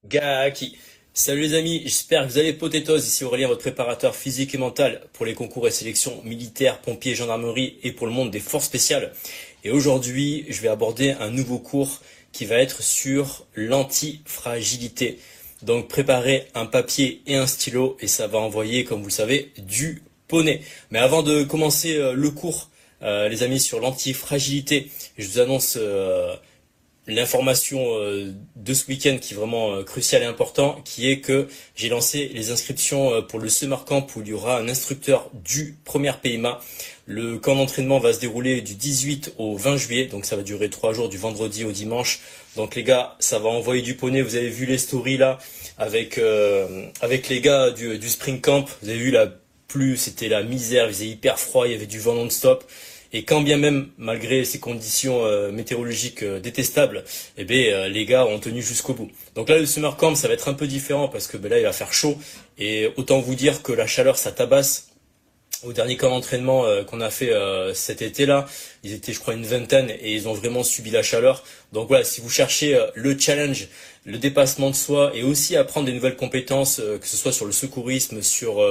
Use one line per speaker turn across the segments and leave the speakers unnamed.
Gaki. Salut les amis, j'espère que vous allez potatoes. Ici Aurélien, votre préparateur physique et mental pour les concours et sélections militaires, pompiers, gendarmerie et pour le monde des forces spéciales. Et aujourd'hui, je vais aborder un nouveau cours qui va être sur l'antifragilité. Donc préparez un papier et un stylo et ça va envoyer, comme vous le savez, du poney. Mais avant de commencer le cours, les amis, sur l'antifragilité, je vous annonce l'information de ce week-end qui est vraiment crucial et important, qui est que j'ai lancé les inscriptions pour le Summer Camp où il y aura un instructeur du premier PMA. Le camp d'entraînement va se dérouler du 18 au 20 juillet, donc ça va durer 3 jours, du vendredi au dimanche. Donc les gars, ça va envoyer du poney. Vous avez vu les stories là avec les gars du Spring Camp. Vous avez vu la pluie, c'était la misère, il faisait hyper froid, il y avait du vent non-stop. Et quand bien même, malgré ces conditions météorologiques détestables, eh bien, les gars ont tenu jusqu'au bout. Donc là, le summer camp, ça va être un peu différent parce que là, il va faire chaud. Et autant vous dire que la chaleur, ça tabasse. Au dernier camp d'entraînement qu'on a fait cet été-là, ils étaient, je crois, une vingtaine et ils ont vraiment subi la chaleur. Donc voilà, si vous cherchez le challenge, le dépassement de soi et aussi apprendre des nouvelles compétences, que ce soit sur le secourisme, sur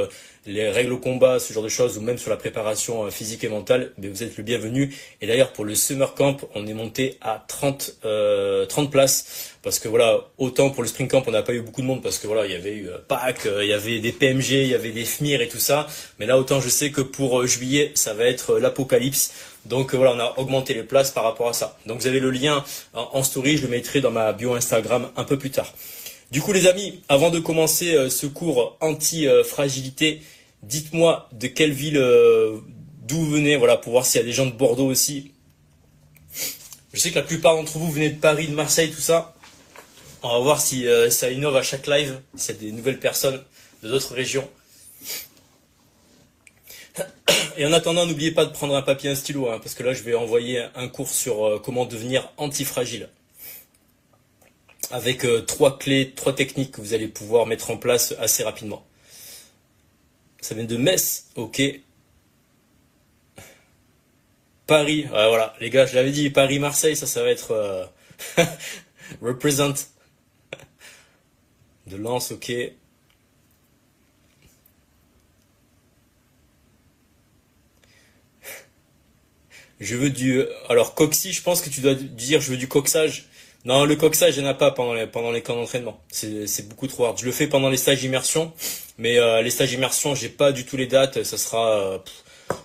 les règles au combat, ce genre de choses, ou même sur la préparation physique et mentale, mais vous êtes le bienvenu. Et d'ailleurs, pour le Summer Camp, on est monté à 30 places. Parce que voilà, autant pour le Spring Camp, on n'a pas eu beaucoup de monde parce que voilà, il y avait eu Pâques, il y avait des PMG, il y avait des FMIR et tout ça. Mais là, autant je sais que pour juillet, ça va être l'apocalypse. Donc voilà, on a augmenté les places par rapport à ça. Donc vous avez le lien en story, je le mettrai dans ma bio Instagram un peu plus tard. Du coup les amis, avant de commencer ce cours anti-fragilité, dites-moi de quelle ville, d'où vous venez, voilà, pour voir s'il y a des gens de Bordeaux aussi. Je sais que la plupart d'entre vous venez de Paris, de Marseille, tout ça. On va voir si ça innove à chaque live, s'il y a des nouvelles personnes de d'autres régions. Et en attendant, n'oubliez pas de prendre un papier et un stylo, hein, parce que là, je vais envoyer un cours sur comment devenir antifragile. Avec 3 clés, 3 techniques que vous allez pouvoir mettre en place assez rapidement. Ça vient de Metz, ok. Paris, ouais, voilà, les gars, je l'avais dit, Paris-Marseille, ça va être represent. De Lens, ok. Je veux du... Alors, coxy, je pense que tu dois dire je veux du coxage. Non, le coxage, il n'y en a pas pendant les camps d'entraînement. C'est beaucoup trop hard. Je le fais pendant les stages immersion, mais les stages immersion, j'ai pas du tout les dates. Ça sera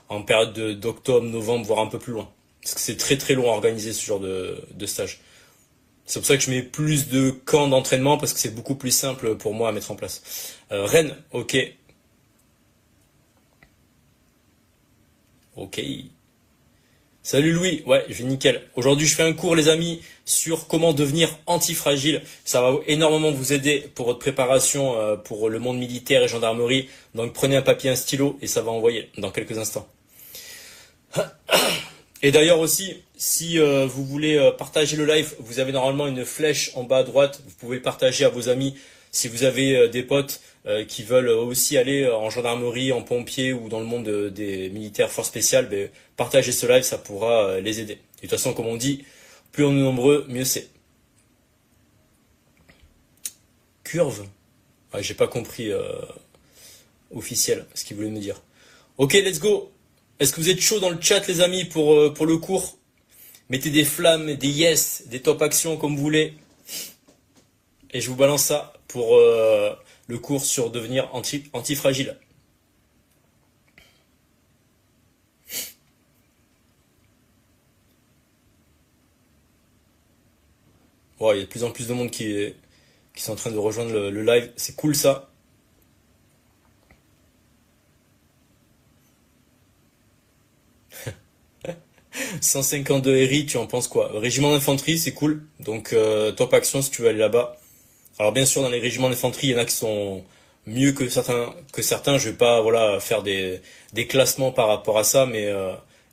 en période d'octobre, novembre, voire un peu plus loin. Parce que c'est très très long à organiser ce genre de stage. C'est pour ça que je mets plus de camps d'entraînement, parce que c'est beaucoup plus simple pour moi à mettre en place. Rennes, ok. Ok. Salut Louis, ouais, je vais nickel. Aujourd'hui, je fais un cours, les amis, sur comment devenir antifragile. Ça va énormément vous aider pour votre préparation pour le monde militaire et gendarmerie. Donc prenez un papier, un stylo et ça va envoyer dans quelques instants. Et d'ailleurs aussi, si vous voulez partager le live, vous avez normalement une flèche en bas à droite. Vous pouvez partager à vos amis. Si vous avez des potes qui veulent aussi aller en gendarmerie, en pompier ou dans le monde des militaires forces spéciales, ben, partagez ce live, ça pourra les aider. Et de toute façon, comme on dit, plus on est nombreux, mieux c'est. Curve? Ouais, j'ai pas compris officiel ce qu'il voulait me dire. Ok, let's go. Est-ce que vous êtes chaud dans le chat, les amis, pour le cours? Mettez des flammes, des yes, des top actions comme vous voulez. Et je vous balance ça pour le cours sur devenir antifragile. Ouais, il y a de plus en plus de monde qui sont en train de rejoindre le live. C'est cool ça. 152 RI, tu en penses quoi? Régiment d'infanterie, c'est cool. Donc top action si tu veux aller là-bas. Alors bien sûr, dans les régiments d'infanterie, il y en a qui sont mieux que certains. Je vais pas voilà faire des classements par rapport à ça, mais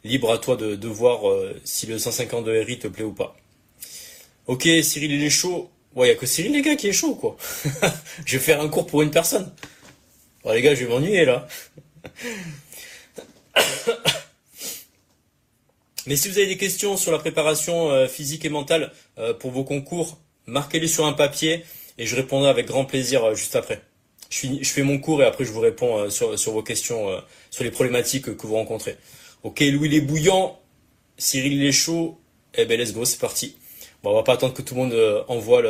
libre à toi de voir si le 152 RI te plaît ou pas. Ok, Cyril il est chaud. Ouais, y a que Cyril les gars qui est chaud quoi. Je vais faire un cours pour une personne. Oh, les gars, je vais m'ennuyer là. Mais si vous avez des questions sur la préparation physique et mentale pour vos concours, marquez-les sur un papier et je répondrai avec grand plaisir juste après. Je fais mon cours et après je vous réponds sur vos questions, sur les problématiques que vous rencontrez. Ok, Louis il est bouillant, Cyril il est chaud, eh ben let's go, c'est parti. Bon, on va pas attendre que tout le monde envoie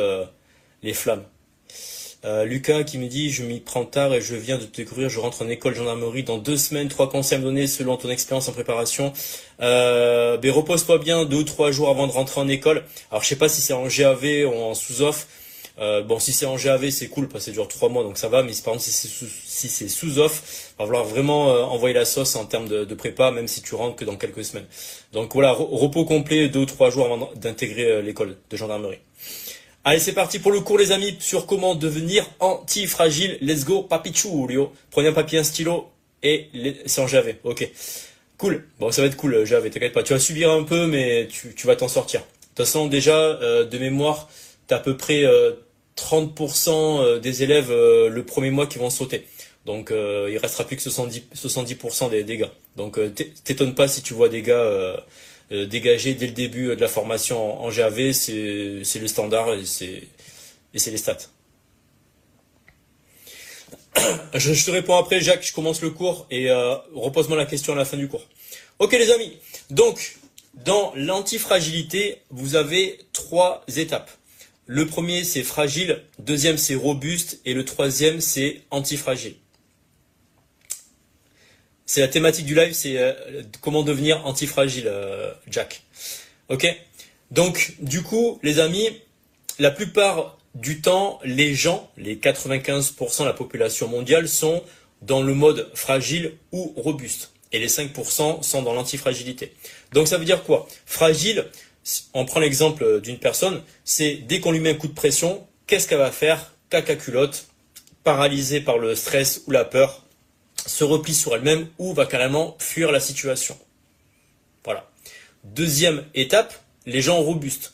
les flammes. Lucas qui me dit, je m'y prends tard et je viens de te découvrir, je rentre en école gendarmerie dans 2 semaines, 3 conseils à me donner selon ton expérience en préparation. Ben repose-toi bien 2 ou 3 jours avant de rentrer en école. Alors je sais pas si c'est en GAV ou en sous-off. Bon, si c'est en GAV, c'est cool parce que ça dure 3 mois, donc ça va. Mais par exemple, si c'est sous-off, va falloir vraiment envoyer la sauce en termes de prépa, même si tu rentres que dans quelques semaines. Donc voilà, repos complet 2 ou 3 jours avant d'intégrer l'école de gendarmerie. Allez, c'est parti pour le cours, les amis, sur comment devenir anti-fragile. Let's go, papichulio. Prenez un papier, un stylo, et c'est en GAV. Ok. Cool. Bon, ça va être cool, GAV, t'inquiète pas. Tu vas subir un peu, mais tu vas t'en sortir. De toute façon, déjà, de mémoire, t'as à peu près 30% des élèves le premier mois qui vont sauter. Donc, il restera plus que 70% des gars. Donc, t'étonne pas si tu vois des gars dégagés dès le début de la formation en GAV, c'est le standard et c'est les stats. Je te réponds après, Jacques, je commence le cours et repose-moi la question à la fin du cours. Ok les amis, donc dans l'antifragilité, vous avez 3 étapes. Le premier c'est fragile, deuxième c'est robuste et le troisième c'est antifragile. C'est la thématique du live, c'est comment devenir antifragile, Jack. Ok. Donc, du coup, les amis, la plupart du temps, les gens, les 95% de la population mondiale, sont dans le mode fragile ou robuste. Et les 5% sont dans l'antifragilité. Donc, ça veut dire quoi? Fragile, on prend l'exemple d'une personne, c'est dès qu'on lui met un coup de pression, qu'est-ce qu'elle va faire? Caca culotte, paralysée par le stress ou la peur, se replie sur elle-même ou va carrément fuir la situation. Voilà. Deuxième étape, les gens robustes.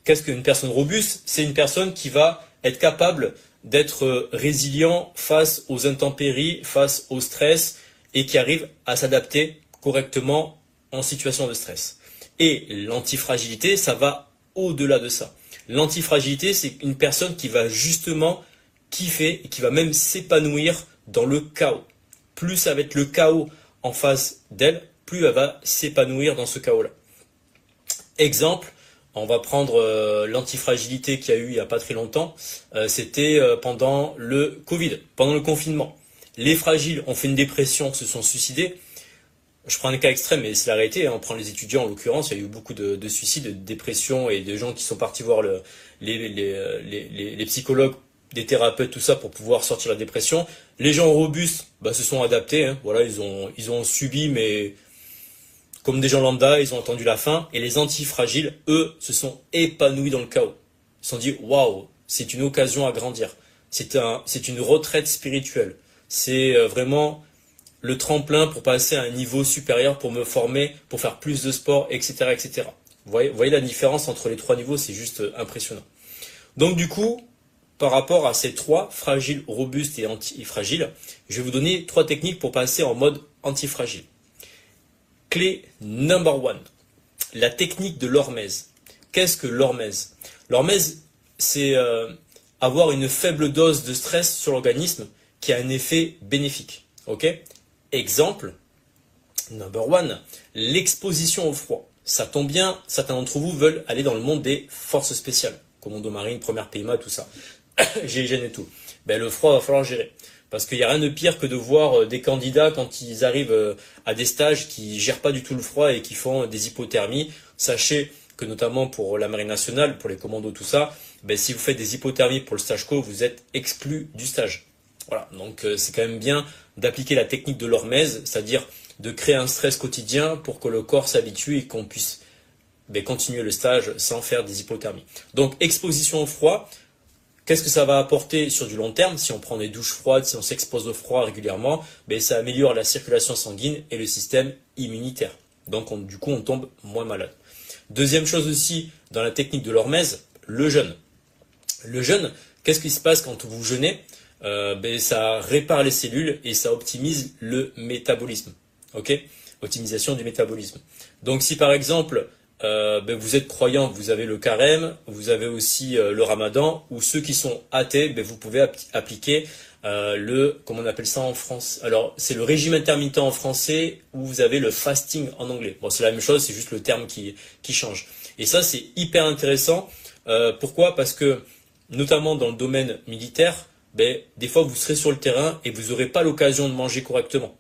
Qu'est-ce qu'une personne robuste? C'est une personne qui va être capable d'être résilient face aux intempéries, face au stress et qui arrive à s'adapter correctement en situation de stress. Et l'antifragilité, ça va au-delà de ça. L'antifragilité, c'est une personne qui va justement kiffer et qui va même s'épanouir dans le chaos. Plus ça va être le chaos en face d'elle, plus elle va s'épanouir dans ce chaos-là. Exemple, on va prendre l'antifragilité qu'il y a eu il n'y a pas très longtemps. C'était pendant le Covid, pendant le confinement. Les fragiles ont fait une dépression, se sont suicidés. Je prends un cas extrême, mais c'est la réalité. On prend les étudiants en l'occurrence. Il y a eu beaucoup de suicides, de dépressions et de gens qui sont partis voir les psychologues, des thérapeutes, tout ça pour pouvoir sortir la dépression. Les gens robustes se sont adaptés. Hein. Voilà, ils ont subi, mais comme des gens lambda, ils ont attendu la fin. Et les antifragiles, eux, se sont épanouis dans le chaos. Ils se sont dit waouh, c'est une occasion à grandir. C'est une retraite spirituelle. C'est vraiment le tremplin pour passer à un niveau supérieur, pour me former, pour faire plus de sport, etc., etc. Vous voyez la différence entre les 3 niveaux, c'est juste impressionnant. Donc du coup, par rapport à ces 3, fragiles, robustes et antifragiles, je vais vous donner 3 techniques pour passer en mode antifragile. Clé number 1, la technique de l'hormèse. Qu'est-ce que l'hormèse? L'hormèse, c'est avoir une faible dose de stress sur l'organisme qui a un effet bénéfique. Ok? Exemple, number 1, l'exposition au froid. Ça tombe bien, certains d'entre vous veulent aller dans le monde des forces spéciales, commando marine, première PMA, tout ça. GIGN et tout. Le froid va falloir gérer. Parce qu'il n'y a rien de pire que de voir des candidats quand ils arrivent à des stages qui gèrent pas du tout le froid et qui font des hypothermies. Sachez que notamment pour la marine nationale, pour les commandos, tout ça, si vous faites des hypothermies pour le stage co, vous êtes exclu du stage. Voilà, donc c'est quand même bien d'appliquer la technique de l'hormèse, c'est-à-dire de créer un stress quotidien pour que le corps s'habitue et qu'on puisse continuer le stage sans faire des hypothermies. Donc exposition au froid, qu'est-ce que ça va apporter sur du long terme? Si on prend des douches froides, si on s'expose au froid régulièrement, ça améliore la circulation sanguine et le système immunitaire. Donc du coup on tombe moins malade. Deuxième chose aussi dans la technique de l'hormèse, le jeûne. Le jeûne, qu'est-ce qui se passe quand vous jeûnez? Ça répare les cellules et ça optimise le métabolisme. Ok? Optimisation du métabolisme. Donc si par exemple vous êtes croyant, vous avez le carême, vous avez aussi le ramadan, ou ceux qui sont athées, vous pouvez appliquer comment on appelle ça en France? Alors, c'est le régime intermittent en français, ou vous avez le fasting en anglais. Bon, c'est la même chose, c'est juste le terme qui change. Et ça, c'est hyper intéressant. Pourquoi? Parce que, notamment dans le domaine militaire, des fois, vous serez sur le terrain et vous n'aurez pas l'occasion de manger correctement.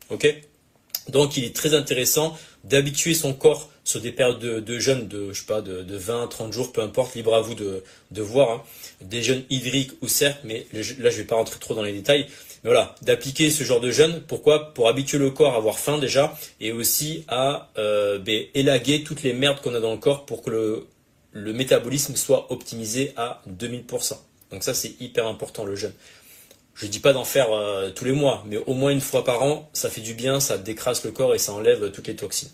Ok? Donc, il est très intéressant d'habituer son corps sur des périodes de jeûne je sais pas, de 20, 30 jours, peu importe, libre à vous de voir, hein, des jeûnes hydriques ou certes, mais là, je vais pas rentrer trop dans les détails. Mais voilà, d'appliquer ce genre de jeûne. Pourquoi? Pour habituer le corps à avoir faim déjà, et aussi à élaguer toutes les merdes qu'on a dans le corps pour que le métabolisme soit optimisé à 2000%. Donc ça, c'est hyper important, le jeûne. Je dis pas d'en faire tous les mois, mais au moins une fois par an, ça fait du bien, ça décrasse le corps et ça enlève toutes les toxines.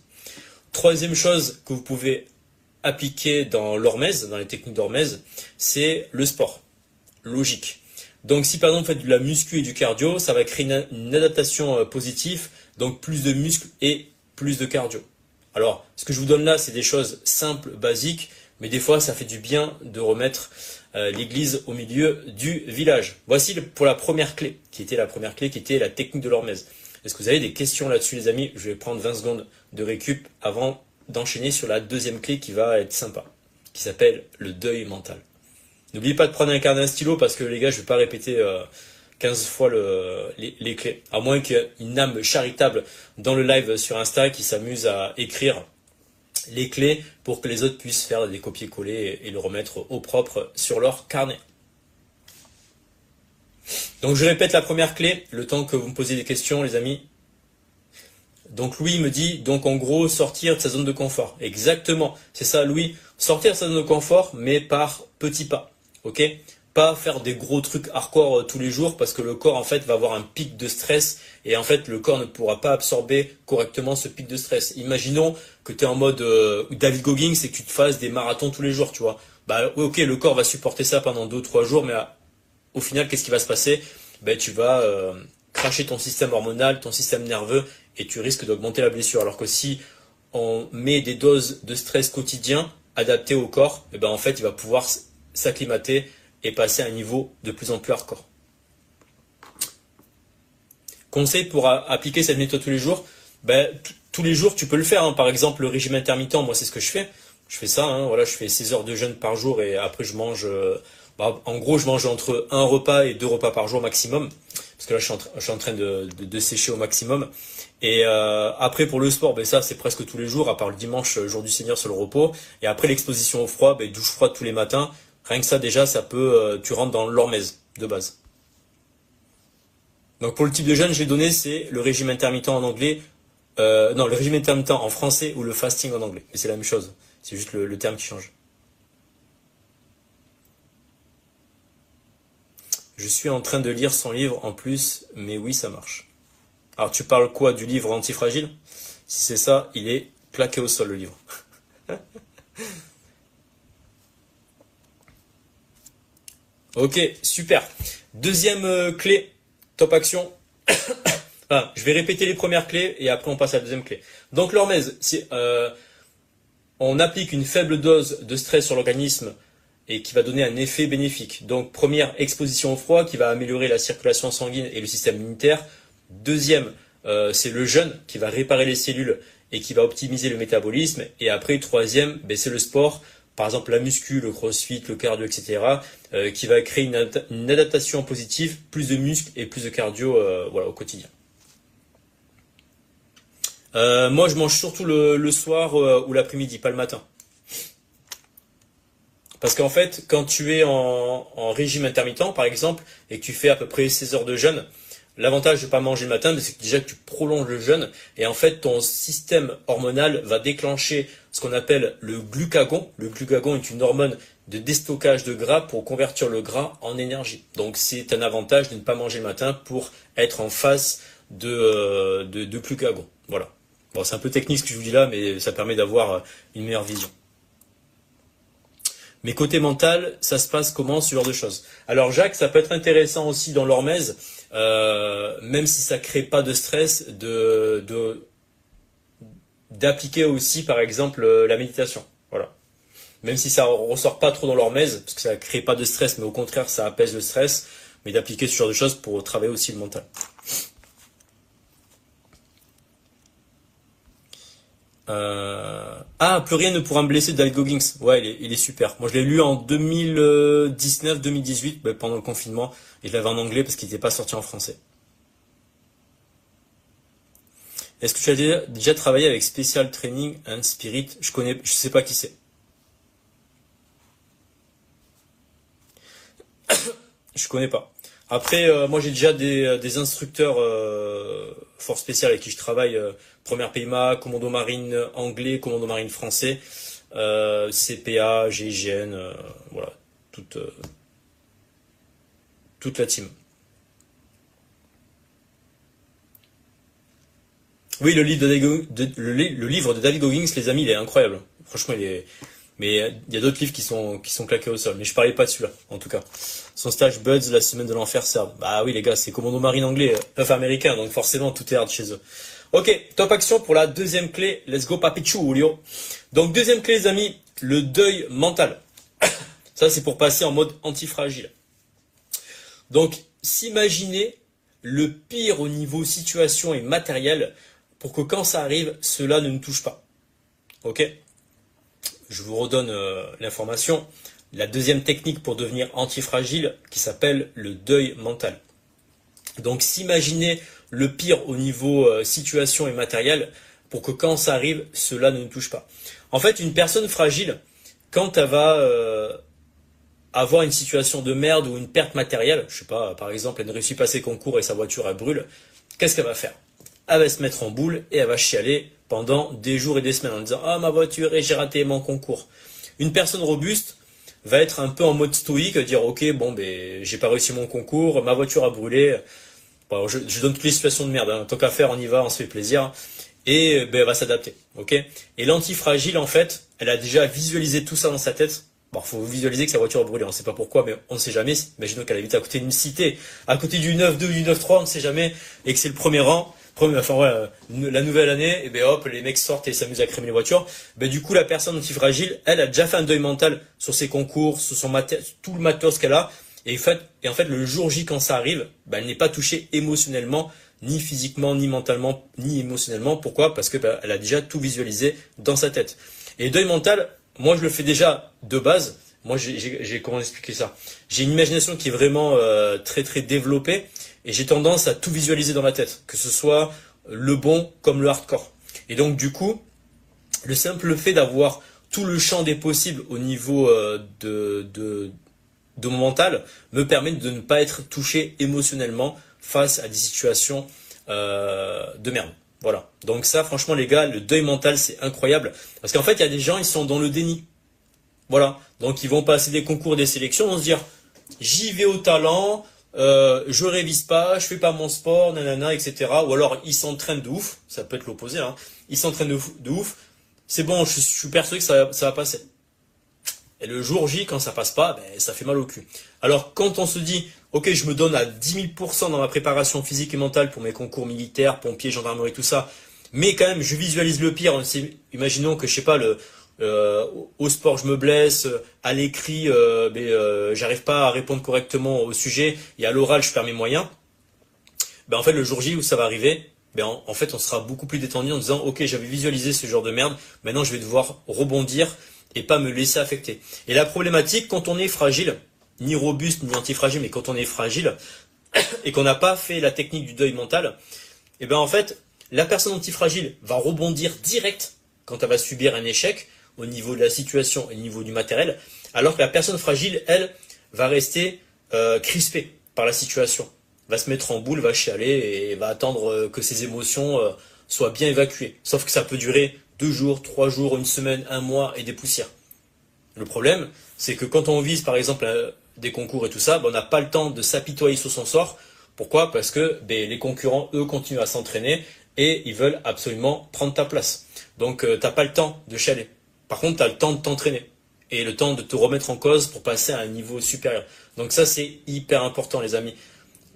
Troisième chose que vous pouvez appliquer dans l'hormèse, dans les techniques d'hormèse, c'est le sport. Logique. Donc si par exemple vous faites de la muscu et du cardio, ça va créer une adaptation positive, donc plus de muscles et plus de cardio. Alors, ce que je vous donne là, c'est des choses simples, basiques, mais des fois, ça fait du bien de remettre l'église au milieu du village. Voici pour la première clé, qui était la technique de l'hormèse. Est-ce que vous avez des questions là-dessus, les amis? Je vais prendre 20 secondes de récup avant d'enchaîner sur la deuxième clé qui va être sympa, qui s'appelle le deuil mental. N'oubliez pas de prendre un carnet et un stylo parce que les gars, je ne vais pas répéter 15 fois les clés. À moins qu'il y ait une âme charitable dans le live sur Insta qui s'amuse à écrire les clés pour que les autres puissent faire des copier-coller et le remettre au propre sur leur carnet. Donc je répète la première clé, le temps que vous me posiez des questions, les amis. Donc Louis me dit, donc en gros, sortir de sa zone de confort. Exactement, c'est ça Louis, sortir de sa zone de confort, mais par petits pas. Ok? Pas faire des gros trucs hardcore tous les jours parce que le corps en fait va avoir un pic de stress et en fait le corps ne pourra pas absorber correctement ce pic de stress. Imaginons que tu es en mode David Goggins et que tu te fasses des marathons tous les jours, tu vois. Ok, le corps va supporter ça pendant 2-3 jours, mais au final, qu'est-ce qui va se passer? Tu vas cracher ton système hormonal, ton système nerveux et tu risques d'augmenter la blessure. Alors que si on met des doses de stress quotidien adaptées au corps, en fait, il va pouvoir s'acclimater et passer à un niveau de plus en plus hardcore. Conseil pour appliquer cette méthode tous les jours, tous les jours tu peux le faire, hein. Par exemple le régime intermittent, moi c'est ce que je fais. Je fais ça, hein. Voilà, je fais 16 heures de jeûne par jour et après je mange, en gros je mange entre un repas et 2 repas par jour maximum. Parce que là je suis en train de sécher au maximum. Et après pour le sport, ça c'est presque tous les jours, à part le dimanche, jour du Seigneur sur le repos. Et après l'exposition au froid, douche froide tous les matins. Rien que ça déjà, ça peut, tu rentres dans l'hormèse de base. Donc pour le type de jeûne, je l'ai donné, c'est le régime intermittent en anglais, le régime intermittent en français ou le fasting en anglais. Mais c'est la même chose, c'est juste le terme qui change. Je suis en train de lire son livre en plus, mais oui, ça marche. Alors tu parles quoi, du livre Antifragile? Si c'est ça, il est plaqué au sol le livre. Ok, super. Deuxième clé, top action. Je vais répéter les premières clés et après on passe à la deuxième clé. Donc l'hormèse, on applique une faible dose de stress sur l'organisme et qui va donner un effet bénéfique. Donc première, exposition au froid qui va améliorer la circulation sanguine et le système immunitaire. Deuxième, c'est le jeûne qui va réparer les cellules et qui va optimiser le métabolisme. Et après, troisième, c'est le sport. Par exemple la muscu, le crossfit, le cardio, etc., qui va créer une adaptation positive, plus de muscles et plus de cardio au quotidien. Moi, je mange surtout le soir ou l'après-midi, pas le matin. Parce qu'en fait, quand tu es en régime intermittent, par exemple, et que tu fais à peu près 16 heures de jeûne, l'avantage de ne pas manger le matin, c'est que déjà que tu prolonges le jeûne et en fait ton système hormonal va déclencher ce qu'on appelle le glucagon. Le glucagon est une hormone de déstockage de gras pour convertir le gras en énergie. Donc c'est un avantage de ne pas manger le matin pour être en phase de glucagon. Voilà. Bon, c'est un peu technique ce que je vous dis là, mais ça permet d'avoir une meilleure vision. Mais côté mental, ça se passe comment, ce genre de choses? Alors Jacques, ça peut être intéressant aussi dans l'hormèse, même si ça crée pas de stress, d'appliquer aussi, par exemple, la méditation. Voilà. Même si ça ressort pas trop dans l'hormèse, parce que ça crée pas de stress, mais au contraire, ça apaise le stress, mais d'appliquer ce genre de choses pour travailler aussi le mental. Plus rien ne pourra me blesser d'Al Goggins. Ouais, il est super. Moi, je l'ai lu en 2019-2018, pendant le confinement, et je l'avais en anglais parce qu'il n'était pas sorti en français. Est-ce que tu as déjà travaillé avec Special Training and Spirit? Je sais pas qui c'est. Je connais pas. Après, moi j'ai déjà des instructeurs force spéciale avec qui je travaille. Première PMA, commando marine anglais, commando marine français, CPA, GIGN, voilà, toute, toute la team. Oui, le livre de David Goggins, les amis, il est incroyable. Franchement, il est. Mais il y a d'autres livres qui sont claqués au sol. Mais je parlais pas de celui-là, en tout cas. Son stage Buds, la semaine de l'enfer serbe. Bah oui, les gars, c'est commando marine anglais, américain, donc forcément tout est hard chez eux. Ok, top action pour la deuxième clé. Let's go, papichou, Julio. Donc deuxième clé, les amis, le deuil mental. Ça, c'est pour passer en mode antifragile. Donc, s'imaginer le pire au niveau situation et matériel pour que quand ça arrive, cela ne nous touche pas. Ok? Je vous redonne l'information. La deuxième technique pour devenir antifragile qui s'appelle le deuil mental. Donc s'imaginer le pire au niveau situation et matériel pour que quand ça arrive, cela ne nous touche pas. En fait, une personne fragile, quand elle va avoir une situation de merde ou une perte matérielle, je sais pas, par exemple, elle ne réussit pas ses concours et sa voiture elle brûle, qu'est-ce qu'elle va faire? Elle va se mettre en boule et elle va chialer pendant des jours et des semaines en disant ah ma voiture et j'ai raté mon concours. Une personne robuste va être un peu en mode stoïque, dire ok bon ben j'ai pas réussi mon concours, ma voiture a brûlé. Bon, je donne toutes les situations de merde, hein. Tant qu'à faire on y va, on se fait plaisir et ben elle va s'adapter, ok. Et l'antifragile en fait, elle a déjà visualisé tout ça dans sa tête. Bon, faut visualiser que sa voiture a brûlé, on ne sait pas pourquoi, mais on ne sait jamais. Imaginons qu'elle habite à côté d'une cité, à côté du 9-2, du 9-3, on ne sait jamais, et que c'est le premier rang. Enfin voilà, la nouvelle année, et ben hop, les mecs sortent et s'amusent à crémer les voitures. Ben du coup, la personne antifragile, elle a déjà fait un deuil mental sur ses concours, sur son tout le matos qu'elle a. Et en fait, le jour J quand ça arrive, ben, elle n'est pas touchée émotionnellement, ni physiquement, ni mentalement, ni émotionnellement. Pourquoi? Parce que ben, elle a déjà tout visualisé dans sa tête. Et le deuil mental, moi je le fais déjà de base. Moi j'ai comment expliquer ça? J'ai une imagination qui est vraiment très très développée. Et j'ai tendance à tout visualiser dans ma tête, que ce soit le bon comme le hardcore. Et donc du coup, le simple fait d'avoir tout le champ des possibles au niveau de mon mental me permet de ne pas être touché émotionnellement face à des situations de merde. Voilà. Donc ça, franchement les gars, le deuil mental c'est incroyable. Parce qu'en fait, il y a des gens, ils sont dans le déni. Voilà. Donc ils vont passer des concours, des sélections, vont se dire, j'y vais au talent, je révise pas, je fais pas mon sport, nanana, etc. Ou alors ils s'entraînent de ouf, ça peut être l'opposé, hein. Ils s'entraînent de ouf, c'est bon, je suis persuadé que ça va passer. Et le jour J, quand ça passe pas, ben, ça fait mal au cul. Alors quand on se dit, ok, je me donne à 10 000% dans ma préparation physique et mentale pour mes concours militaires, pompiers, gendarmerie, tout ça, mais quand même je visualise le pire, imaginons que je sais pas, au sport je me blesse, à l'écrit j'arrive pas à répondre correctement au sujet, et à l'oral je perds mes moyens, ben en fait le jour J où ça va arriver, ben en fait on sera beaucoup plus détendu en disant ok j'avais visualisé ce genre de merde, maintenant je vais devoir rebondir et pas me laisser affecter. Et la problématique quand on est fragile, ni robuste ni antifragile, mais quand on est fragile et qu'on n'a pas fait la technique du deuil mental, et ben en fait la personne antifragile va rebondir direct quand elle va subir un échec au niveau de la situation et au niveau du matériel, alors que la personne fragile, elle, va rester crispée par la situation, va se mettre en boule, va chialer et va attendre que ses émotions soient bien évacuées. Sauf que ça peut durer 2 jours, 3 jours, une semaine, un mois et des poussières. Le problème, c'est que quand on vise par exemple des concours et tout ça, ben, on n'a pas le temps de s'apitoyer sur son sort. Pourquoi? Parce que ben, les concurrents, eux, continuent à s'entraîner et ils veulent absolument prendre ta place. Donc t'as pas le temps de chialer. Par contre, tu as le temps de t'entraîner et le temps de te remettre en cause pour passer à un niveau supérieur. Donc ça, c'est hyper important, les amis.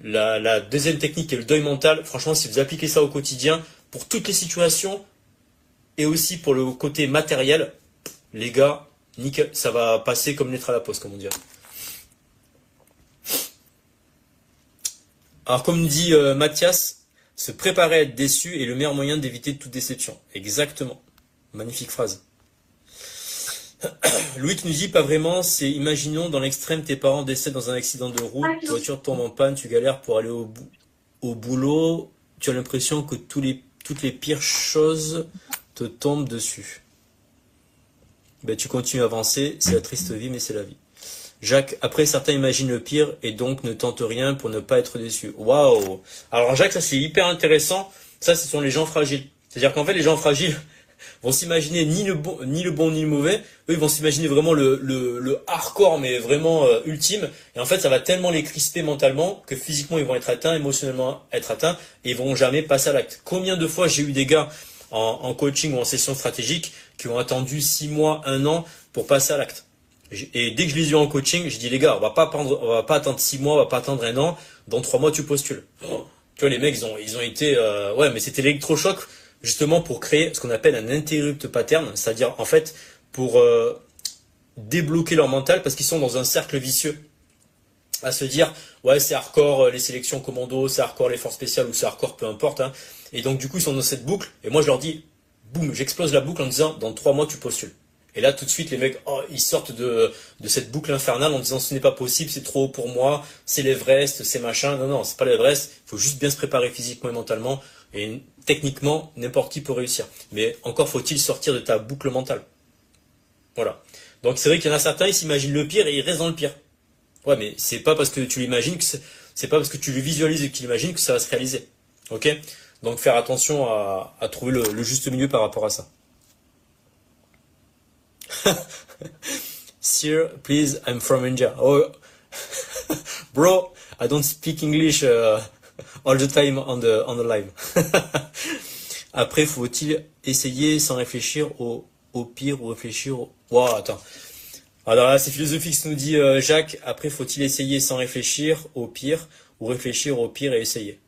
La deuxième technique est le deuil mental. Franchement, si vous appliquez ça au quotidien, pour toutes les situations, et aussi pour le côté matériel, les gars, nickel, ça va passer comme lettre à la poste, comme on dirait. Alors comme dit Mathias, se préparer à être déçu est le meilleur moyen d'éviter toute déception. Exactement. Magnifique phrase. Louis qui nous dit pas vraiment, c'est imaginons dans l'extrême tes parents décèdent dans un accident de route, ta voiture tombe en panne, tu galères pour aller au boulot, tu as l'impression que toutes les pires choses te tombent dessus. Ben, tu continues à avancer, c'est la triste vie mais c'est la vie. Jacques, après certains imaginent le pire et donc ne tentent rien pour ne pas être déçus. Waouh! Alors Jacques, ça c'est hyper intéressant, ça ce sont les gens fragiles. C'est-à-dire qu'en fait les gens fragiles vont s'imaginer ni le bon ni le mauvais, eux ils vont s'imaginer vraiment le hardcore mais vraiment ultime, et en fait ça va tellement les crisper mentalement que physiquement ils vont être atteints, émotionnellement être atteints, et ils vont jamais passer à l'acte. Combien de fois j'ai eu des gars en coaching ou en session stratégique qui ont attendu 6 mois, 1 an pour passer à l'acte. Et dès que je les ai eu en coaching, je dis les gars, on va pas attendre 6 mois, on va pas attendre 1 an, dans 3 mois tu postules. Oh, tu vois les mecs ils ont été ouais mais c'était l'électrochoc justement pour créer ce qu'on appelle un interrupt pattern, c'est-à-dire en fait pour débloquer leur mental parce qu'ils sont dans un cercle vicieux à se dire ouais c'est hardcore les sélections commando, c'est hardcore les forces spéciales ou c'est hardcore peu importe hein. Et donc du coup ils sont dans cette boucle et moi je leur dis boum, j'explose la boucle en disant dans 3 mois tu postules. Et là tout de suite les mecs ils sortent de cette boucle infernale en disant ce n'est pas possible, c'est trop haut pour moi, c'est l'Everest, c'est machin. Non, c'est pas l'Everest, il faut juste bien se préparer physiquement et mentalement. Et techniquement, n'importe qui peut réussir. Mais encore faut-il sortir de ta boucle mentale. Voilà. Donc c'est vrai qu'il y en a certains, ils s'imaginent le pire et ils restent dans le pire. Ouais, mais c'est pas parce que tu l'imagines que c'est pas parce que tu le visualises et que tu l'imagines que ça va se réaliser. Ok? Donc faire attention à trouver le juste milieu par rapport à ça. Sir, please, I'm from India. Oh, bro, I don't speak English all the time on the live. Après, faut-il essayer sans réfléchir au pire ou réfléchir au... Wow, attends. Alors là, c'est philosophique ce que nous dit Jacques. Après, faut-il essayer sans réfléchir au pire ou réfléchir au pire et essayer?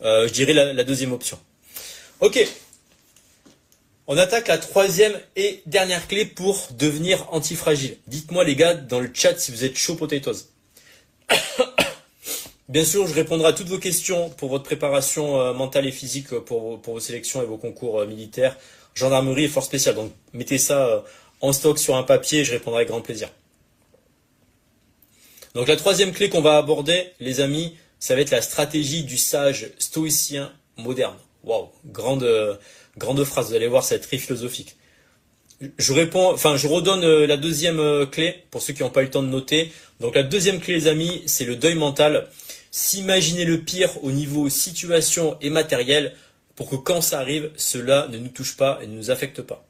Je dirais la deuxième option. Ok. On attaque la troisième et dernière clé pour devenir antifragile. Dites-moi les gars dans le chat si vous êtes chaud potatoes. Bien sûr, je répondrai à toutes vos questions pour votre préparation mentale et physique pour vos sélections et vos concours militaires, gendarmerie et force spéciale. Donc mettez ça en stock sur un papier, je répondrai avec grand plaisir. Donc la troisième clé qu'on va aborder, les amis, ça va être la stratégie du sage stoïcien moderne. Waouh, grande phrase, vous allez voir, ça va être très philosophique. Je redonne la deuxième clé pour ceux qui n'ont pas eu le temps de noter. Donc la deuxième clé, les amis, c'est le deuil mental. S'imaginer le pire au niveau situation et matériel pour que quand ça arrive, cela ne nous touche pas et ne nous affecte pas.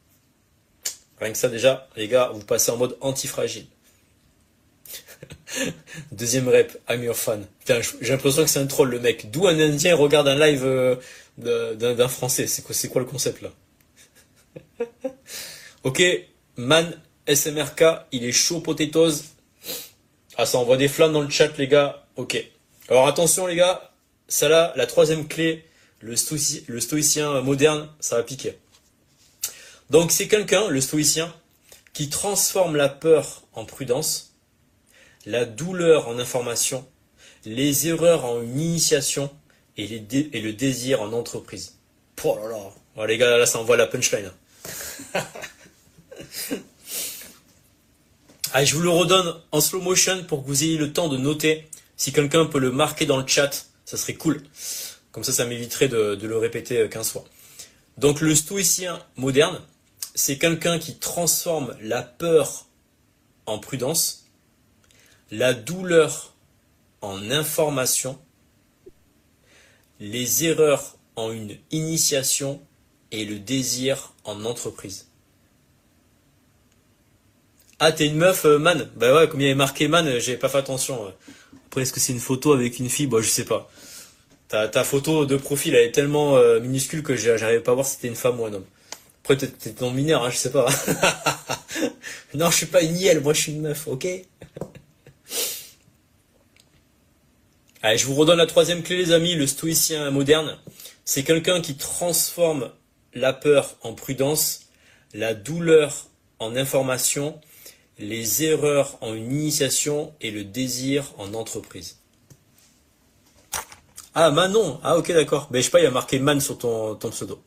Rien que ça déjà, les gars, vous passez en mode antifragile. Deuxième rep, I'm your fan. Putain, j'ai l'impression que c'est un troll le mec. D'où un Indien regarde un live d'un Français. C'est quoi le concept là? Ok, Man SMRK, il est chaud potatoes. Ah, ça envoie des flammes dans le chat les gars. Ok. Alors attention les gars, ça là, la troisième clé, le stoïcien moderne, ça va piquer. Donc c'est quelqu'un, le stoïcien, qui transforme la peur en prudence, la douleur en information, les erreurs en une initiation et le désir en entreprise. Oh là là. Oh, les gars, là ça envoie la punchline. Allez, je vous le redonne en slow motion pour que vous ayez le temps de noter. Si quelqu'un peut le marquer dans le chat, ça serait cool. Comme ça m'éviterait de le répéter 15 fois. Donc le stoïcien moderne, c'est quelqu'un qui transforme la peur en prudence, la douleur en information, les erreurs en une initiation et le désir en entreprise. Ah, t'es une meuf, man? Bah ouais, comme il y avait marqué man, j'avais pas fait attention. Après, est-ce que c'est une photo avec une fille? Bah, je sais pas. Ta photo de profil, elle est tellement minuscule que j'arrivais pas à voir si c'était une femme ou un homme. Après, t'es non binaire, hein, je sais pas. Non, je suis pas une IL, moi je suis une meuf, ok? Allez, je vous redonne la troisième clé, les amis, le stoïcien moderne. C'est quelqu'un qui transforme la peur en prudence, la douleur en information, les erreurs en une initiation et le désir en entreprise. Ah, Manon. Ah, ok, d'accord. Ben, je sais pas, il y a marqué Man sur ton pseudo.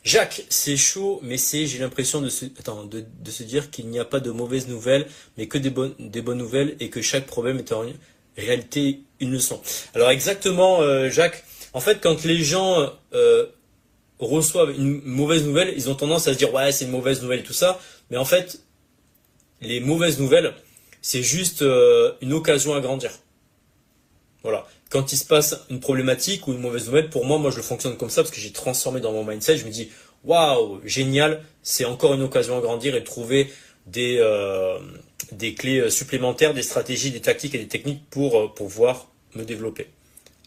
Jacques, c'est chaud, mais j'ai l'impression de se dire qu'il n'y a pas de mauvaises nouvelles, mais que des bonnes nouvelles et que chaque problème est en réalité une leçon. Alors exactement, Jacques. En fait, quand les gens reçoivent une mauvaise nouvelle, ils ont tendance à se dire ouais, c'est une mauvaise nouvelle et tout ça. Mais en fait, les mauvaises nouvelles, c'est juste une occasion à grandir. Voilà. Quand il se passe une problématique ou une mauvaise nouvelle, pour moi je le fonctionne comme ça parce que j'ai transformé dans mon mindset. Je me dis, waouh, génial, c'est encore une occasion à grandir et de trouver des clés supplémentaires, des stratégies, des tactiques et des techniques pour pouvoir me développer.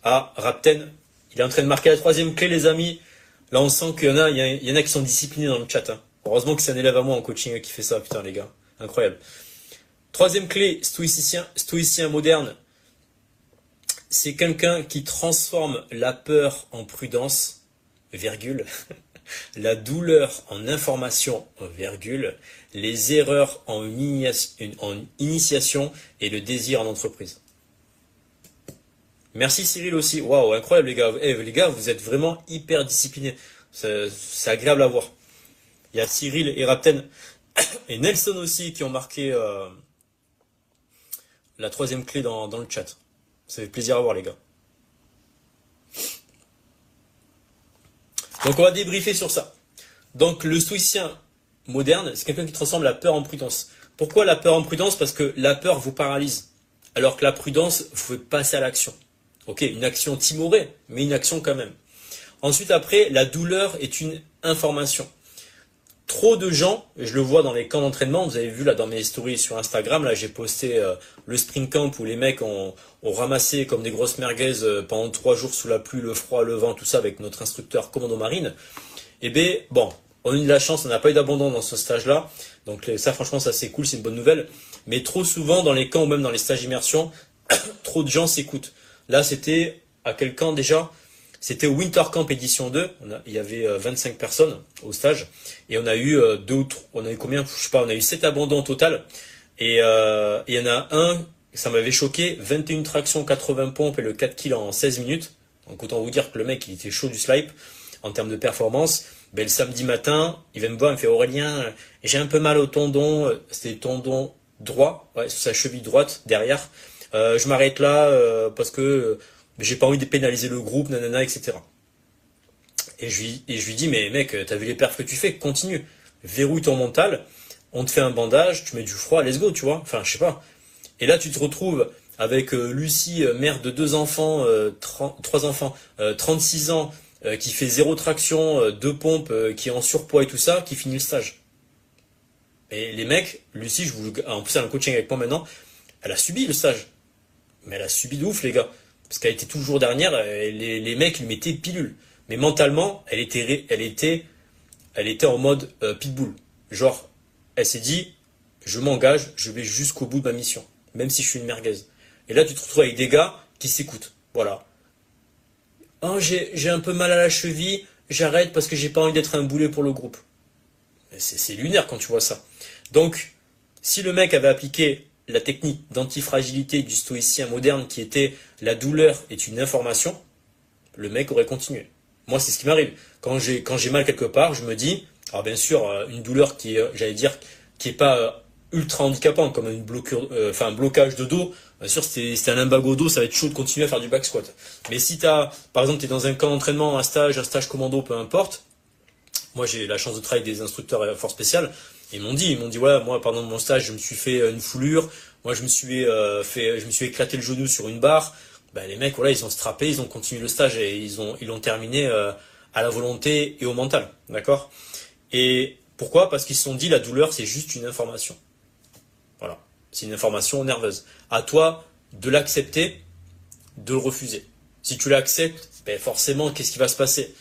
Ah, Rapten, il est en train de marquer la troisième clé, les amis. Là, on sent il y en a qui sont disciplinés dans le chat. Hein. Heureusement que c'est un élève à moi en coaching qui fait ça, putain, les gars. Incroyable. Troisième clé, stoïcien moderne. C'est quelqu'un qui transforme la peur en prudence, virgule, la douleur en information, virgule, les erreurs en initiation et le désir en entreprise. Merci Cyril aussi. Waouh, incroyable les gars. Les gars, vous êtes vraiment hyper disciplinés. C'est agréable à voir. Il y a Cyril et Rapten et Nelson aussi qui ont marqué la troisième clé dans le chat. Ça fait plaisir à voir les gars. Donc on va débriefer sur ça. Donc le stoïcien moderne, c'est quelqu'un qui transforme la peur en prudence. Pourquoi la peur en prudence? Parce que la peur vous paralyse. Alors que la prudence, vous pouvez passer à l'action. Ok, une action timorée, mais une action quand même. Ensuite après, la douleur est une information. Trop de gens, et je le vois dans les camps d'entraînement, vous avez vu là dans mes stories sur Instagram, là j'ai posté le sprint camp où les mecs ont ramassé comme des grosses merguez pendant 3 jours sous la pluie, le froid, le vent, tout ça avec notre instructeur commando marine. Et bien, bon, on a eu de la chance, on n'a pas eu d'abandon dans ce stage-là, donc ça franchement ça c'est cool, c'est une bonne nouvelle. Mais trop souvent dans les camps ou même dans les stages d'immersion, trop de gens s'écoutent. Là c'était à quel camp déjà? C'était au Winter Camp édition 2, il y avait 25 personnes au stage, et on a eu on a eu combien? Je sais pas, on a eu 7 abandons au total, et il y en a un, ça m'avait choqué, 21 tractions, 80 pompes et le 4 kg en 16 minutes, donc autant vous dire que le mec il était chaud du slip en termes de performance. Ben, le samedi matin, il vient me voir, il me fait Aurélien, j'ai un peu mal au tendon, c'était le tendon droit, ouais, sur sa cheville droite, derrière, je m'arrête là parce que j'ai pas envie de pénaliser le groupe, nanana, etc. Et je lui dis, mais mec, t'as vu les perfs que tu fais, continue. Verrouille ton mental, on te fait un bandage, tu mets du froid, let's go, tu vois. Enfin, je sais pas. Et là, tu te retrouves avec Lucie, mère de 2 enfants, 3 enfants, 36 ans, qui fait 0 traction, 2 pompes, qui est en surpoids et tout ça, qui finit le stage. Et les mecs, Lucie, en plus elle a un coaching avec moi maintenant, elle a subi le stage. Mais elle a subi de ouf, les gars. Parce qu'elle était toujours dernière, les mecs lui mettaient pilule. Mais mentalement, elle était en mode pitbull. Genre, elle s'est dit, je m'engage, je vais jusqu'au bout de ma mission. Même si je suis une merguez. Et là, tu te retrouves avec des gars qui s'écoutent. Voilà. Oh, j'ai un peu mal à la cheville, j'arrête parce que j'ai pas envie d'être un boulet pour le groupe. C'est lunaire quand tu vois ça. Donc, si le mec avait appliqué la technique d'antifragilité du stoïcien moderne qui était la douleur est une information, le mec aurait continué. Moi, c'est ce qui m'arrive. Quand j'ai mal quelque part, je me dis, alors bien sûr, une douleur qui est, j'allais dire, qui est pas ultra handicapant, comme un blocage de dos, bien sûr, c'est un lumbago dos, ça va être chaud de continuer à faire du back squat. Mais si par exemple, tu es dans un camp d'entraînement, un stage commando, peu importe, moi j'ai la chance de travailler avec des instructeurs force spéciale, ils m'ont dit, ouais, moi pendant mon stage, je me suis fait une foulure, moi je me suis éclaté le genou sur une barre. Ben, les mecs, voilà, ils ont strappé, ils ont continué le stage et ils l'ont terminé à la volonté et au mental, d'accord? Et pourquoi? Parce qu'ils se sont dit, la douleur, c'est juste une information. Voilà, c'est une information nerveuse. À toi de l'accepter, de le refuser. Si tu l'acceptes, ben forcément, qu'est-ce qui va se passer?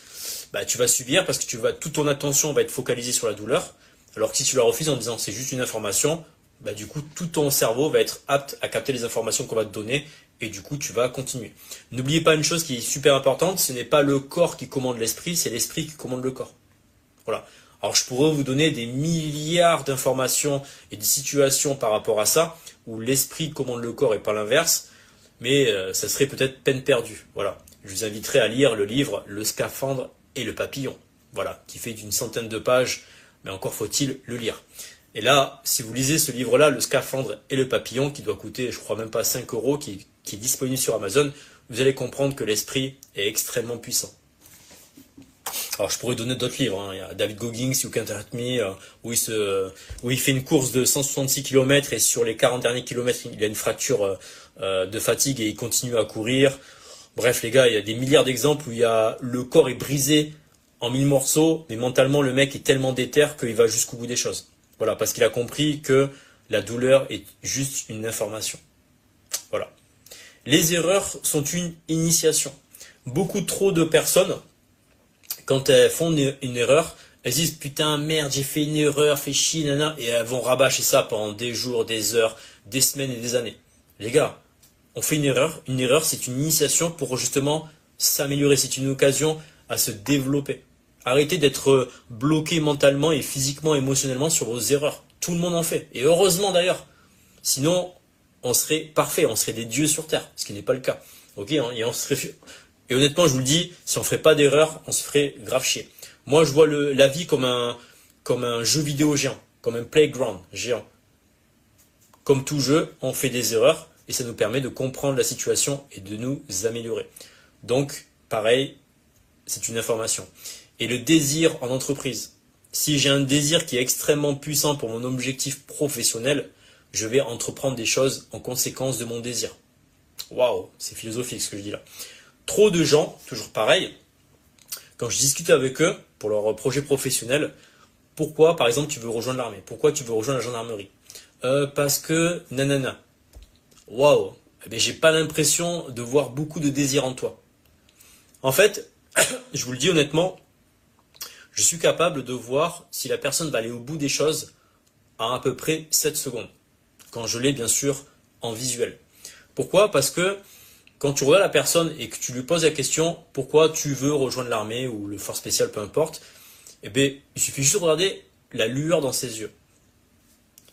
Ben, tu vas subir parce que toute ton attention va être focalisée sur la douleur. Alors que si tu la refuses en disant c'est juste une information, bah du coup tout ton cerveau va être apte à capter les informations qu'on va te donner et du coup tu vas continuer. N'oubliez pas une chose qui est super importante, ce n'est pas le corps qui commande l'esprit, c'est l'esprit qui commande le corps. Voilà. Alors je pourrais vous donner des milliards d'informations et de situations par rapport à ça, où l'esprit commande le corps et pas l'inverse, mais ça serait peut-être peine perdue. Voilà. Je vous inviterai à lire le livre Le Scaphandre et le Papillon, voilà, qui fait d'une centaine de pages, mais encore faut-il le lire. Et là, si vous lisez ce livre-là, Le Scaphandre et le Papillon, qui doit coûter, je crois même pas 5 euros, qui est disponible sur Amazon, vous allez comprendre que l'esprit est extrêmement puissant. Alors je pourrais donner d'autres livres, hein. Il y a David Goggins, You Can't Hurt Me, où il fait une course de 166 km et sur les 40 derniers kilomètres, il a une fracture de fatigue et il continue à courir. Bref les gars, il y a des milliards d'exemples où le corps est brisé en 1000 morceaux, mais mentalement le mec est tellement déter qu'il va jusqu'au bout des choses. Voilà, parce qu'il a compris que la douleur est juste une information. Voilà. Les erreurs sont une initiation. Beaucoup trop de personnes, quand elles font une erreur, elles disent putain merde j'ai fait une erreur, fait chier, nana, et elles vont rabâcher ça pendant des jours, des heures, des semaines et des années. Les gars, on fait une erreur c'est une initiation pour justement s'améliorer, c'est une occasion à se développer. Arrêtez d'être bloqué mentalement et physiquement, émotionnellement sur vos erreurs. Tout le monde en fait, et heureusement d'ailleurs. Sinon, on serait parfait, on serait des dieux sur Terre, ce qui n'est pas le cas. Ok, hein, et honnêtement, je vous le dis, si on ne ferait pas d'erreur, on se ferait grave chier. Moi, je vois la vie comme un jeu vidéo géant, comme un playground géant. Comme tout jeu, on fait des erreurs et ça nous permet de comprendre la situation et de nous améliorer. Donc, pareil, c'est une information. Et le désir en entreprise. Si j'ai un désir qui est extrêmement puissant pour mon objectif professionnel, je vais entreprendre des choses en conséquence de mon désir. Waouh, c'est philosophique ce que je dis là. Trop de gens, toujours pareil, quand je discute avec eux pour leur projet professionnel, pourquoi par exemple tu veux rejoindre l'armée? Pourquoi tu veux rejoindre la gendarmerie? Parce que nanana. Waouh, eh bien, j'ai pas l'impression de voir beaucoup de désir en toi. En fait, je vous le dis honnêtement, je suis capable de voir si la personne va aller au bout des choses en à peu près 7 secondes. Quand je l'ai bien sûr en visuel. Pourquoi? Parce que quand tu regardes la personne et que tu lui poses la question pourquoi tu veux rejoindre l'armée ou le force spécial, peu importe, eh bien, il suffit juste de regarder la lueur dans ses yeux.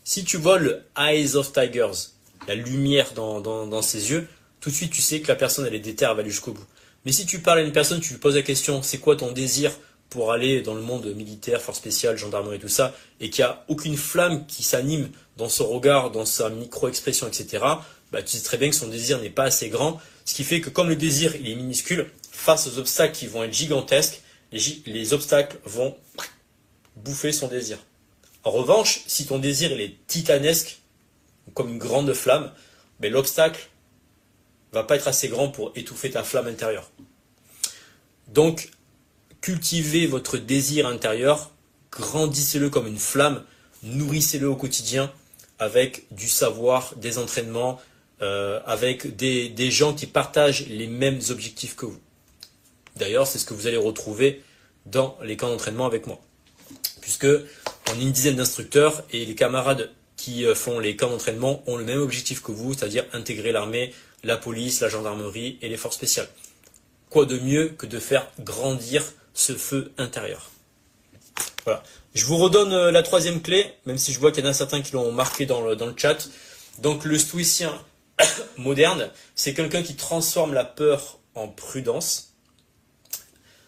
Si tu vois le Eyes of Tigers, la lumière dans ses yeux, tout de suite tu sais que la personne elle est déterre, elle va aller jusqu'au bout. Mais si tu parles à une personne, tu lui poses la question c'est quoi ton désir pour aller dans le monde militaire, force spéciale, gendarmerie, tout ça, et qu'il n'y a aucune flamme qui s'anime dans son regard, dans sa micro-expression, etc., bah, tu sais très bien que son désir n'est pas assez grand, ce qui fait que comme le désir il est minuscule, face aux obstacles qui vont être gigantesques, les obstacles vont bouffer son désir. En revanche, si ton désir il est titanesque, comme une grande flamme, ben, l'obstacle va pas être assez grand pour étouffer ta flamme intérieure. Donc, cultivez votre désir intérieur, grandissez-le comme une flamme, nourrissez-le au quotidien avec du savoir, des entraînements, avec des gens qui partagent les mêmes objectifs que vous. D'ailleurs, c'est ce que vous allez retrouver dans les camps d'entraînement avec moi. Puisque on est une dizaine d'instructeurs et les camarades qui font les camps d'entraînement ont le même objectif que vous, c'est-à-dire intégrer l'armée, la police, la gendarmerie et les forces spéciales. Quoi de mieux que de faire grandir ce feu intérieur? Voilà. Je vous redonne la troisième clé, même si je vois qu'il y en a certains qui l'ont marqué dans le chat. Donc le stoïcien moderne, c'est quelqu'un qui transforme la peur en prudence.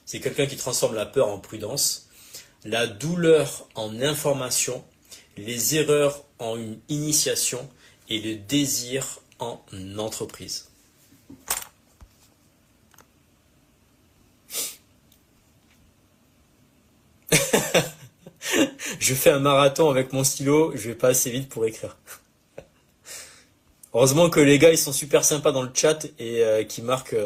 C'est quelqu'un qui transforme la peur en prudence, la douleur en information, les erreurs en une initiation et le désir en entreprise. Je fais un marathon avec mon stylo, je vais pas assez vite pour écrire. Heureusement que les gars ils sont super sympas dans le chat et qui marquent.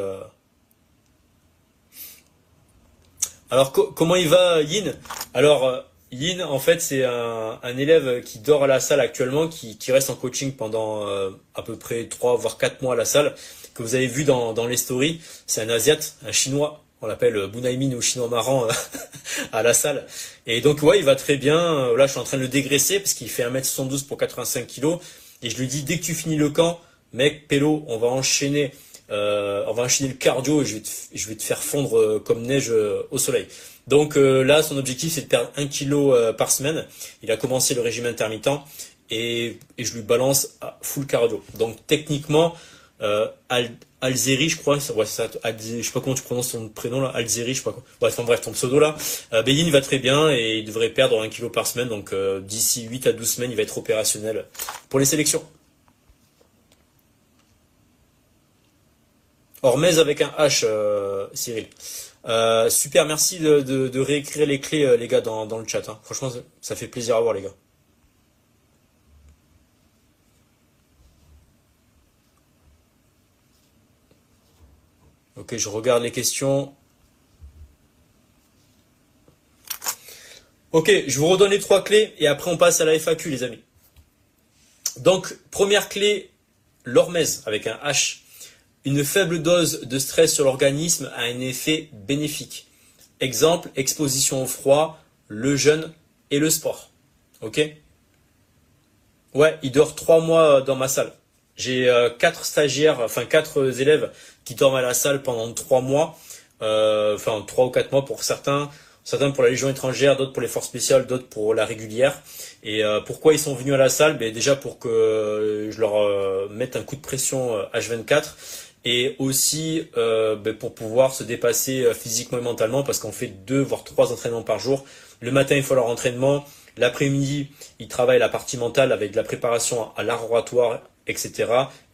Alors comment il va Yin? Alors Yin en fait c'est un élève qui dort à la salle actuellement, qui reste en coaching pendant à peu près 3 voire 4 mois à la salle, que vous avez vu dans les stories. C'est un Asiate, un Chinois, on l'appelle Bunaimin ou Chinois marrant à la salle. Et donc ouais il va très bien, là je suis en train de le dégraisser parce qu'il fait 1m72 pour 85 kg. Et je lui dis, dès que tu finis le camp, mec, Pélo, on va enchaîner le cardio et je vais te faire fondre comme neige au soleil. Donc là, son objectif, c'est de perdre 1 kilo par semaine. Il a commencé le régime intermittent et je lui balance à full cardio. Donc techniquement, Alzeri, je crois, ouais, ça, je sais pas comment tu prononces ton prénom là, Alzeri, je sais pas quoi. Ouais, enfin bref, ton pseudo là, Beyin va très bien et il devrait perdre 1 kilo par semaine. Donc d'ici 8 à 12 semaines, il va être opérationnel pour les sélections. Hormez avec un H, Cyril. Super, merci de réécrire les clés, les gars, dans le chat. Hein. Franchement, ça fait plaisir à voir, les gars. Ok, je regarde les questions. Ok, je vous redonne les 3 clés et après on passe à la FAQ, les amis. Donc, première clé, l'hormèse avec un H. Une faible dose de stress sur l'organisme a un effet bénéfique. Exemple, exposition au froid, le jeûne et le sport. Ok? Ouais, il dort 3 mois dans ma salle. J'ai 4 stagiaires, enfin 4 élèves qui dorment à la salle pendant 3 mois. Enfin 3 ou 4 mois pour certains. Certains pour la Légion étrangère, d'autres pour les forces spéciales, d'autres pour la régulière. Et pourquoi ils sont venus à la salle? Ben, déjà pour que je leur mette un coup de pression H24 et aussi ben, pour pouvoir se dépasser physiquement et mentalement parce qu'on fait 2 voire 3 entraînements par jour. Le matin, il faut leur entraînement. L'après-midi, ils travaillent la partie mentale avec de la préparation à l'art oratoire, etc.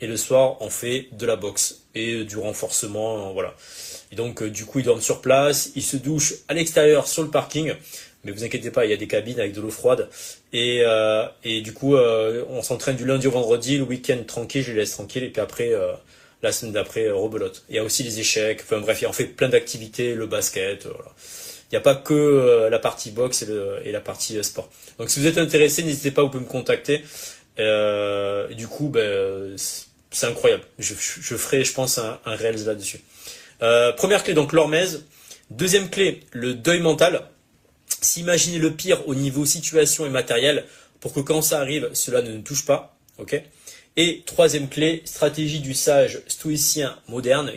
Et le soir, on fait de la boxe et du renforcement, voilà. Et donc, du coup, ils dorment sur place, ils se douchent à l'extérieur sur le parking. Mais vous inquiétez pas, il y a des cabines avec de l'eau froide. Et du coup, on s'entraîne du lundi au vendredi, le week-end tranquille, je les laisse tranquilles. Et puis après, la semaine d'après, rebelote. Il y a aussi les échecs, enfin bref, on fait plein d'activités, le basket, voilà. Il n'y a pas que la partie boxe et la partie sport. Donc si vous êtes intéressé, n'hésitez pas, vous pouvez me contacter. Et du coup, ben, c'est incroyable. Je ferai, je pense, un Reels là-dessus. Première clé, donc l'hormèse. Deuxième clé, le deuil mental. S'imaginer le pire au niveau situation et matériel pour que quand ça arrive, cela ne nous touche pas. Ok. Et troisième clé, stratégie du sage stoïcien moderne,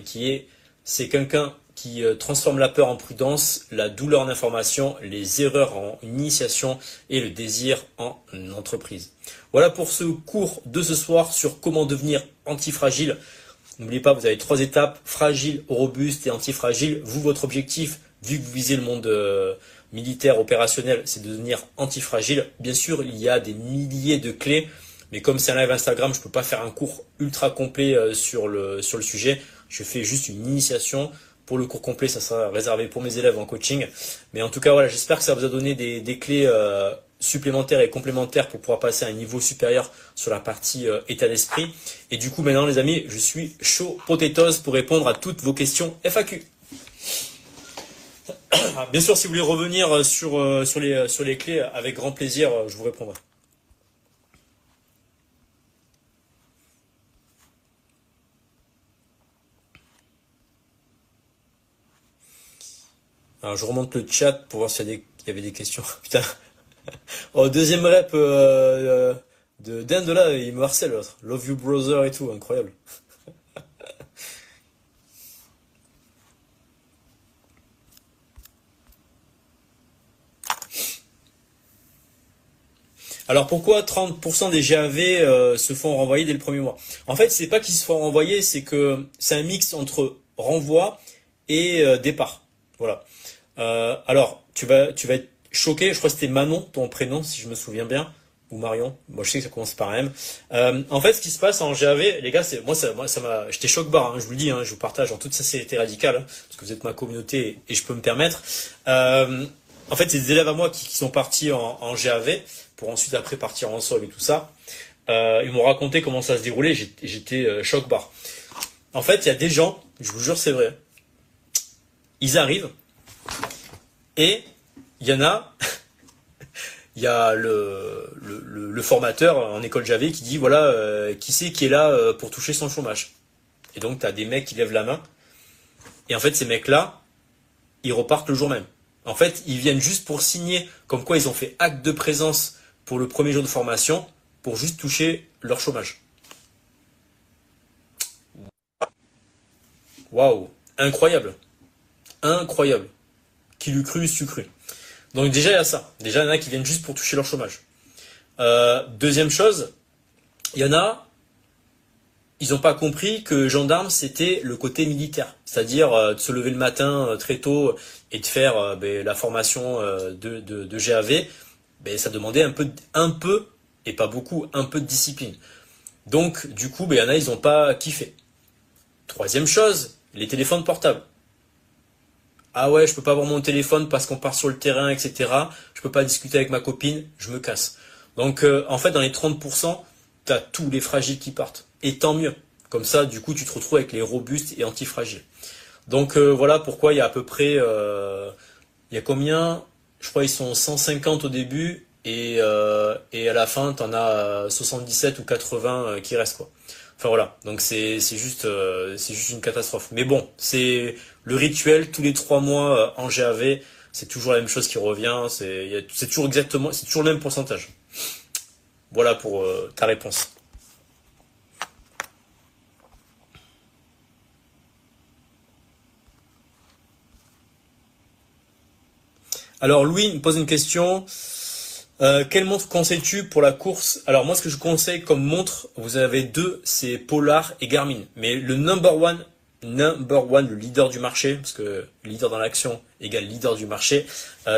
c'est quelqu'un qui transforme la peur en prudence, la douleur en information, les erreurs en initiation et le désir en entreprise. Voilà pour ce cours de ce soir sur comment devenir antifragile. N'oubliez pas, vous avez 3 étapes, fragile, robuste et antifragile. Vous, votre objectif, vu que vous visez le monde militaire, opérationnel, c'est de devenir antifragile. Bien sûr, il y a des milliers de clés, mais comme c'est un live Instagram, je ne peux pas faire un cours ultra complet sur le sujet. Je fais juste une initiation. Pour le cours complet, ça sera réservé pour mes élèves en coaching. Mais en tout cas, voilà, j'espère que ça vous a donné des clés supplémentaires et complémentaires pour pouvoir passer à un niveau supérieur sur la partie état d'esprit. Et du coup, maintenant, les amis, je suis chaud potatoes pour répondre à toutes vos questions FAQ. Bien sûr, si vous voulez revenir sur les clés, avec grand plaisir, je vous répondrai. Alors, je remonte le chat pour voir s'il y avait des questions. Putain. Oh, deuxième rep d'Inde là, il me harcèle l'autre. Love you brother et tout, incroyable. Alors pourquoi 30% des GAV se font renvoyer dès le premier mois? En fait, c'est pas qu'ils se font renvoyer, c'est que c'est un mix entre renvoi et départ. Voilà. Alors, tu vas être choqué. Je crois que c'était Manon, ton prénom, si je me souviens bien, ou Marion. Moi, je sais que ça commence par un M. En fait, ce qui se passe en GAV, les gars, c'est moi, ça m'a, j'étais choc barre. Hein, je vous le dis, hein, je vous partage en toute sincérité radicale, hein, parce que vous êtes ma communauté et je peux me permettre. En fait, c'est des élèves à moi qui sont partis en GAV pour ensuite après partir en sol et tout ça. Ils m'ont raconté comment ça se déroulait. J'étais choc barre. En fait, il y a des gens, je vous jure, c'est vrai. Ils arrivent. Et il y en a, il y a le formateur en école Javé qui dit voilà, qui c'est qui est là pour toucher son chômage. Et donc tu as des mecs qui lèvent la main. Et en fait ces mecs-là, ils repartent le jour même. En fait, ils viennent juste pour signer comme quoi ils ont fait acte de présence pour le premier jour de formation pour juste toucher leur chômage. Waouh, incroyable, incroyable. Qui l'eût cru, su cru. Donc déjà il y a ça. Déjà il y en a qui viennent juste pour toucher leur chômage. Deuxième chose, il y en a, ils n'ont pas compris que gendarme c'était le côté militaire, c'est-à-dire de se lever le matin très tôt et de faire la formation de GAV. Ça demandait un peu et pas beaucoup, un peu de discipline. Donc du coup, il y en a, ils n'ont pas kiffé. Troisième chose, les téléphones portables. Ah ouais, je peux pas avoir mon téléphone parce qu'on part sur le terrain, etc. Je peux pas discuter avec ma copine, je me casse. Donc en fait, dans les 30%, t'as tous les fragiles qui partent. Et tant mieux. Comme ça, du coup, tu te retrouves avec les robustes et antifragiles. Donc voilà pourquoi il y a à peu près, il y a combien? Je crois ils sont 150 au début et à la fin, t'en as 77 ou 80 qui restent quoi. Enfin voilà, donc c'est juste une catastrophe. Mais bon, c'est le rituel tous les 3 mois en GAV, c'est toujours la même chose qui revient. C'est toujours exactement, c'est toujours le même pourcentage. Voilà pour ta réponse. Alors Louis me pose une question. Quelle montre conseilles-tu pour la course? Alors moi ce que je conseille comme montre, vous avez deux, c'est Polar et Garmin. Mais le number one, le leader du marché, parce que leader dans l'action égale leader du marché,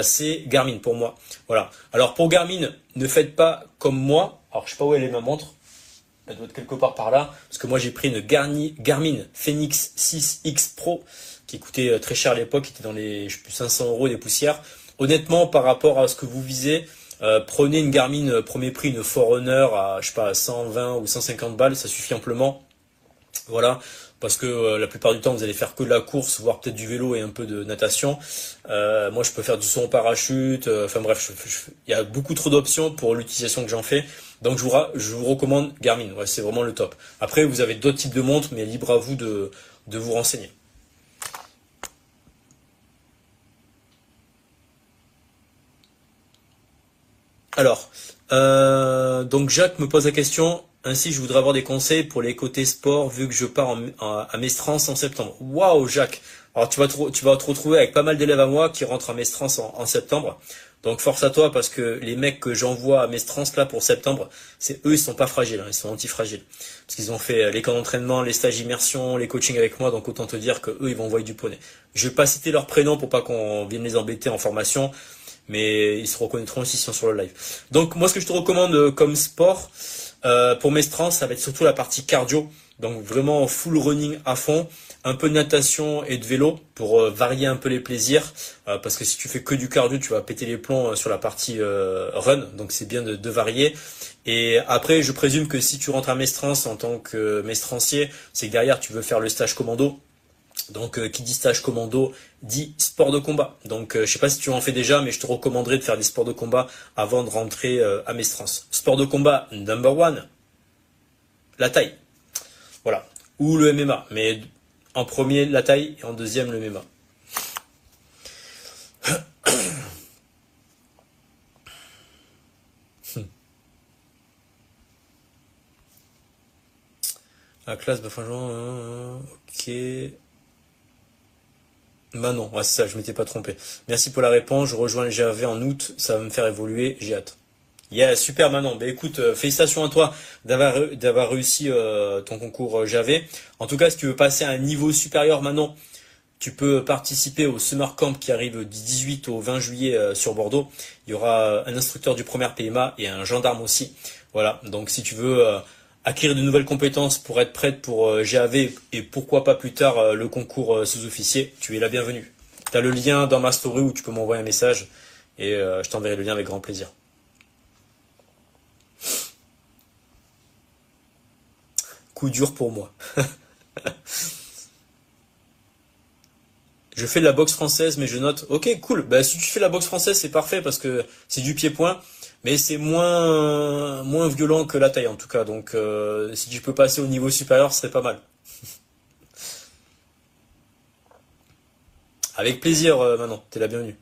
c'est Garmin pour moi. Voilà. Alors pour Garmin, ne faites pas comme moi. Alors je sais pas où elle est ma montre. Elle doit être quelque part par là. Parce que moi j'ai pris une Garmin Fenix 6X Pro qui coûtait très cher à l'époque, qui était dans les je sais plus, 500 € des poussières. Honnêtement, par rapport à ce que vous visez, prenez une Garmin premier prix, une Forerunner à, je sais pas, 120 ou 150 balles, ça suffit amplement. Voilà, parce que la plupart du temps, vous allez faire que de la course, voire peut-être du vélo et un peu de natation. Moi, je peux faire du saut en parachute. Enfin bref, il y a beaucoup trop d'options pour l'utilisation que j'en fais. Donc, je vous recommande Garmin. Ouais, c'est vraiment le top. Après, vous avez d'autres types de montres, mais libre à vous de vous renseigner. Alors, donc Jacques me pose la question. Ainsi, je voudrais avoir des conseils pour les côtés sport vu que je pars à Mestrance en septembre. Waouh, Jacques! Alors tu vas te retrouver avec pas mal d'élèves à moi qui rentrent à Mestrance en septembre. Donc force à toi parce que les mecs que j'envoie à Mestrance là pour septembre, c'est eux ils sont pas fragiles, hein, ils sont antifragiles parce qu'ils ont fait les camps d'entraînement, les stages immersion, les coachings avec moi. Donc autant te dire que eux ils vont envoyer du poney. Je vais pas citer leurs prénoms pour pas qu'on vienne les embêter en formation, mais ils se reconnaîtront aussi s'ils sont sur le live. Donc moi ce que je te recommande comme sport pour mes strengths, ça va être surtout la partie cardio, donc vraiment full running à fond, un peu de natation et de vélo pour varier un peu les plaisirs, parce que si tu fais que du cardio, tu vas péter les plombs sur la partie run, donc c'est bien de varier. Et après, je présume que si tu rentres à Mestrance en tant que mestrancier, c'est que derrière tu veux faire le stage commando. Donc qui dit stage commando dit sport de combat. Donc je sais pas si tu en fais déjà, mais je te recommanderais de faire des sports de combat avant de rentrer à Mestrance. Sport de combat number one, la taille. Voilà. Ou le MMA. Mais en premier la taille et en deuxième le MMA. La classe, bah franchement, ok. Manon, ouais, c'est ça, je m'étais pas trompé. Merci pour la réponse, je rejoins le GAV en août, ça va me faire évoluer, j'ai hâte. Yeah, super Manon. Ben écoute, félicitations à toi d'avoir réussi ton concours GAV. En tout cas, si tu veux passer à un niveau supérieur Manon, tu peux participer au Summer Camp qui arrive du 18 au 20 juillet sur Bordeaux. Il y aura un instructeur du premier PMA et un gendarme aussi. Voilà, donc si tu veux acquérir de nouvelles compétences pour être prête pour GAV et pourquoi pas plus tard le concours sous-officier, tu es la bienvenue. Tu as le lien dans ma story où tu peux m'envoyer un message et je t'enverrai le lien avec grand plaisir. Coup dur pour moi. Je fais de la boxe française, mais je note. Ok, cool. Bah, si tu fais de la boxe française, c'est parfait parce que c'est du pied-point, mais c'est moins violent que la taille en tout cas. Donc, si tu peux passer au niveau supérieur, ce serait pas mal. Avec plaisir, Manon. T'es la bienvenue.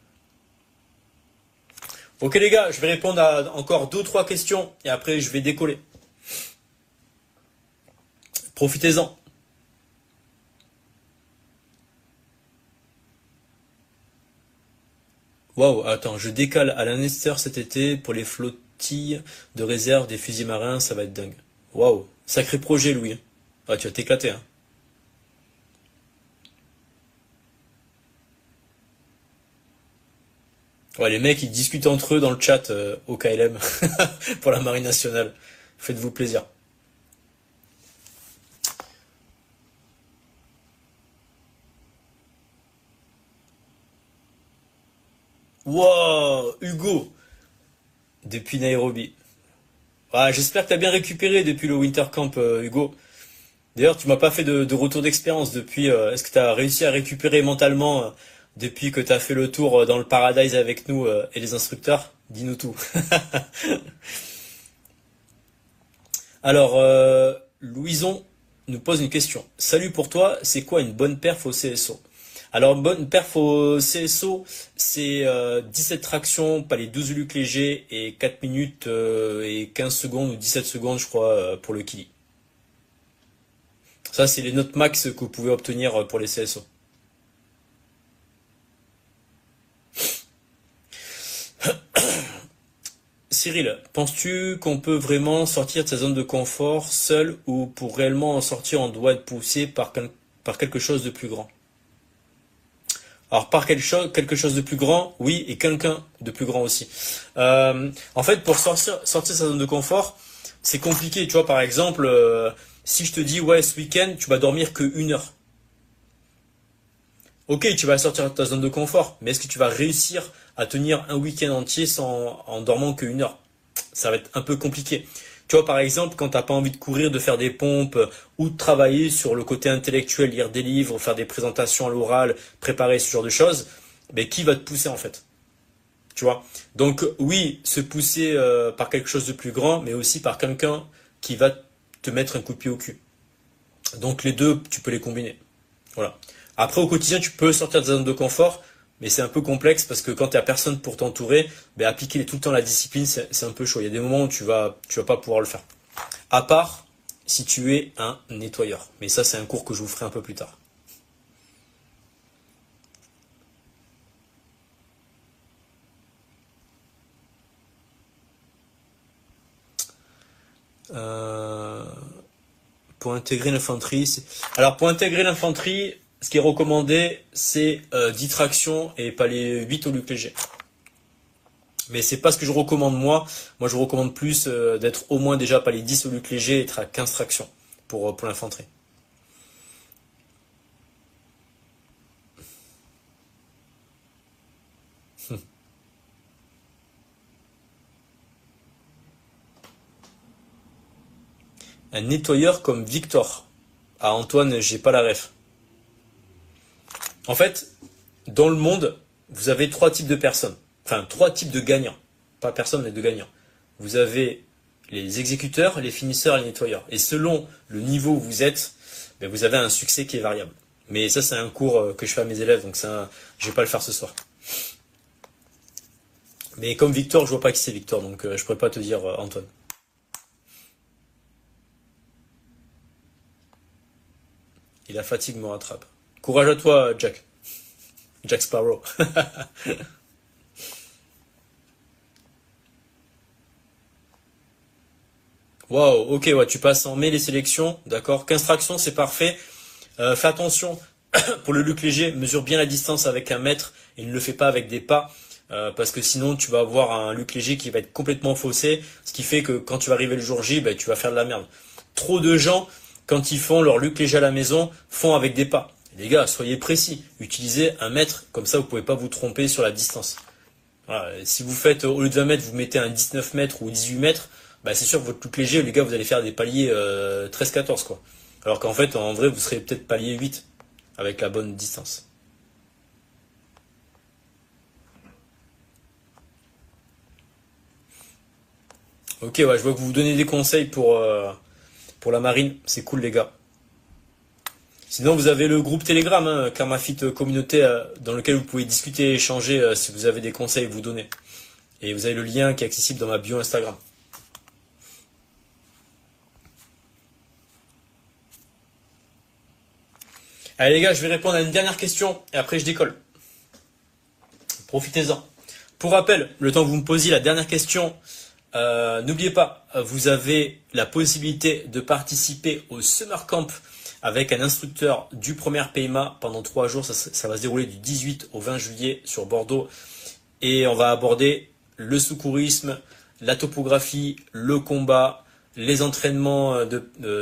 Ok les gars, je vais répondre à encore deux ou trois questions et après je vais décoller. Profitez-en. Waouh, attends, je décale à Lanester cet été pour les flottilles de réserve des fusils marins, ça va être dingue. Waouh, sacré projet, Louis. Ah, tu vas t'éclater, hein. Ouais, les mecs, ils discutent entre eux dans le chat au KLM pour la Marine nationale. Faites-vous plaisir. Wow, Hugo, depuis Nairobi. Ah, j'espère que t'as bien récupéré depuis le Winter Camp, Hugo. D'ailleurs, tu m'as pas fait de retour d'expérience depuis. Est-ce que t'as réussi à récupérer mentalement depuis que t'as fait le tour dans le Paradise avec nous et les instructeurs? Dis-nous tout. Alors, Louison nous pose une question. Salut pour toi, c'est quoi une bonne perf au CSO? Alors, une bonne perf au CSO, c'est 17 tractions, pas les 12 lucs légers et 4 minutes et 15 secondes ou 17 secondes, je crois, pour le Kili. Ça, c'est les notes max que vous pouvez obtenir pour les CSO. Cyril, penses-tu qu'on peut vraiment sortir de sa zone de confort seul ou pour réellement en sortir, on doit être poussé par quelque chose de plus grand? Alors par quelque chose de plus grand, oui, et quelqu'un de plus grand aussi. En fait, pour sortir de sa zone de confort, c'est compliqué. Tu vois, par exemple, si je te dis, ouais, ce week-end, tu vas dormir que 1 heure. Ok, tu vas sortir de ta zone de confort, mais est-ce que tu vas réussir à tenir un week-end entier en dormant que 1 heure? Ça va être un peu compliqué. Tu vois, par exemple, quand t'as pas envie de courir, de faire des pompes ou de travailler sur le côté intellectuel, lire des livres, faire des présentations à l'oral, préparer ce genre de choses, mais qui va te pousser en fait? Tu vois? Donc oui, se pousser par quelque chose de plus grand, mais aussi par quelqu'un qui va te mettre un coup de pied au cul. Donc les deux, tu peux les combiner. Voilà. Après, au quotidien, tu peux sortir de ta zone de confort, mais c'est un peu complexe parce que quand tu n'as personne pour t'entourer, ben, appliquer tout le temps la discipline, c'est un peu chaud. Il y a des moments où tu vas pas pouvoir le faire. À part si tu es un nettoyeur. Mais ça, c'est un cours que je vous ferai un peu plus tard. Euh, pour intégrer l'infanterie, alors pour intégrer l'infanterie, ce qui est recommandé, c'est 10 tractions et pas les 8 au luc léger. Mais c'est pas ce que je recommande moi. Moi, je vous recommande plus d'être au moins déjà pas les 10 au luc léger et être à 15 tractions pour l'infanterie. Un nettoyeur comme Victor. Ah, Antoine, j'ai pas la ref. En fait, dans le monde, vous avez trois types de personnes. Enfin, trois types de gagnants. Pas personne, mais de gagnants. Vous avez les exécuteurs, les finisseurs et les nettoyeurs. Et selon le niveau où vous êtes, ben, vous avez un succès qui est variable. Mais ça, c'est un cours que je fais à mes élèves, donc ça, je vais pas le faire ce soir. Mais comme Victor, je vois pas qui c'est Victor, donc je pourrais pas te dire Antoine. Et la fatigue me rattrape. Courage à toi, Jack. Jack Sparrow. Waouh, ok, ouais, tu passes en mai les sélections, d'accord. 15 tractions, c'est parfait. Fais attention, pour le luc léger, mesure bien la distance avec un mètre et ne le fais pas avec des pas. Parce que sinon tu vas avoir un luc léger qui va être complètement faussé, ce qui fait que quand tu vas arriver le jour J, ben, tu vas faire de la merde. Trop de gens, quand ils font leur luc léger à la maison, font avec des pas. Les gars, soyez précis, utilisez un mètre, comme ça vous pouvez pas vous tromper sur la distance. Voilà, si vous faites, au lieu de 20 mètres, vous mettez un 19 mètres ou 18 mètres, bah c'est sûr que votre look léger, les gars, vous allez faire des paliers 13-14 quoi. Alors qu'en fait, en vrai, vous serez peut-être palier 8 avec la bonne distance. Ok, ouais, je vois que vous vous donnez des conseils pour la marine. C'est cool, les gars. Sinon, vous avez le groupe Telegram, hein, Karmafit Communauté, dans lequel vous pouvez discuter et échanger si vous avez des conseils à vous donner. Et vous avez le lien qui est accessible dans ma bio Instagram. Allez les gars, je vais répondre à une dernière question et après je décolle. Profitez-en. Pour rappel, le temps que vous me posiez la dernière question, n'oubliez pas, vous avez la possibilité de participer au Summer Camp avec un instructeur du premier PMA pendant 3 jours. Ça va se dérouler du 18 au 20 juillet sur Bordeaux. Et on va aborder le secourisme, la topographie, le combat, les entraînements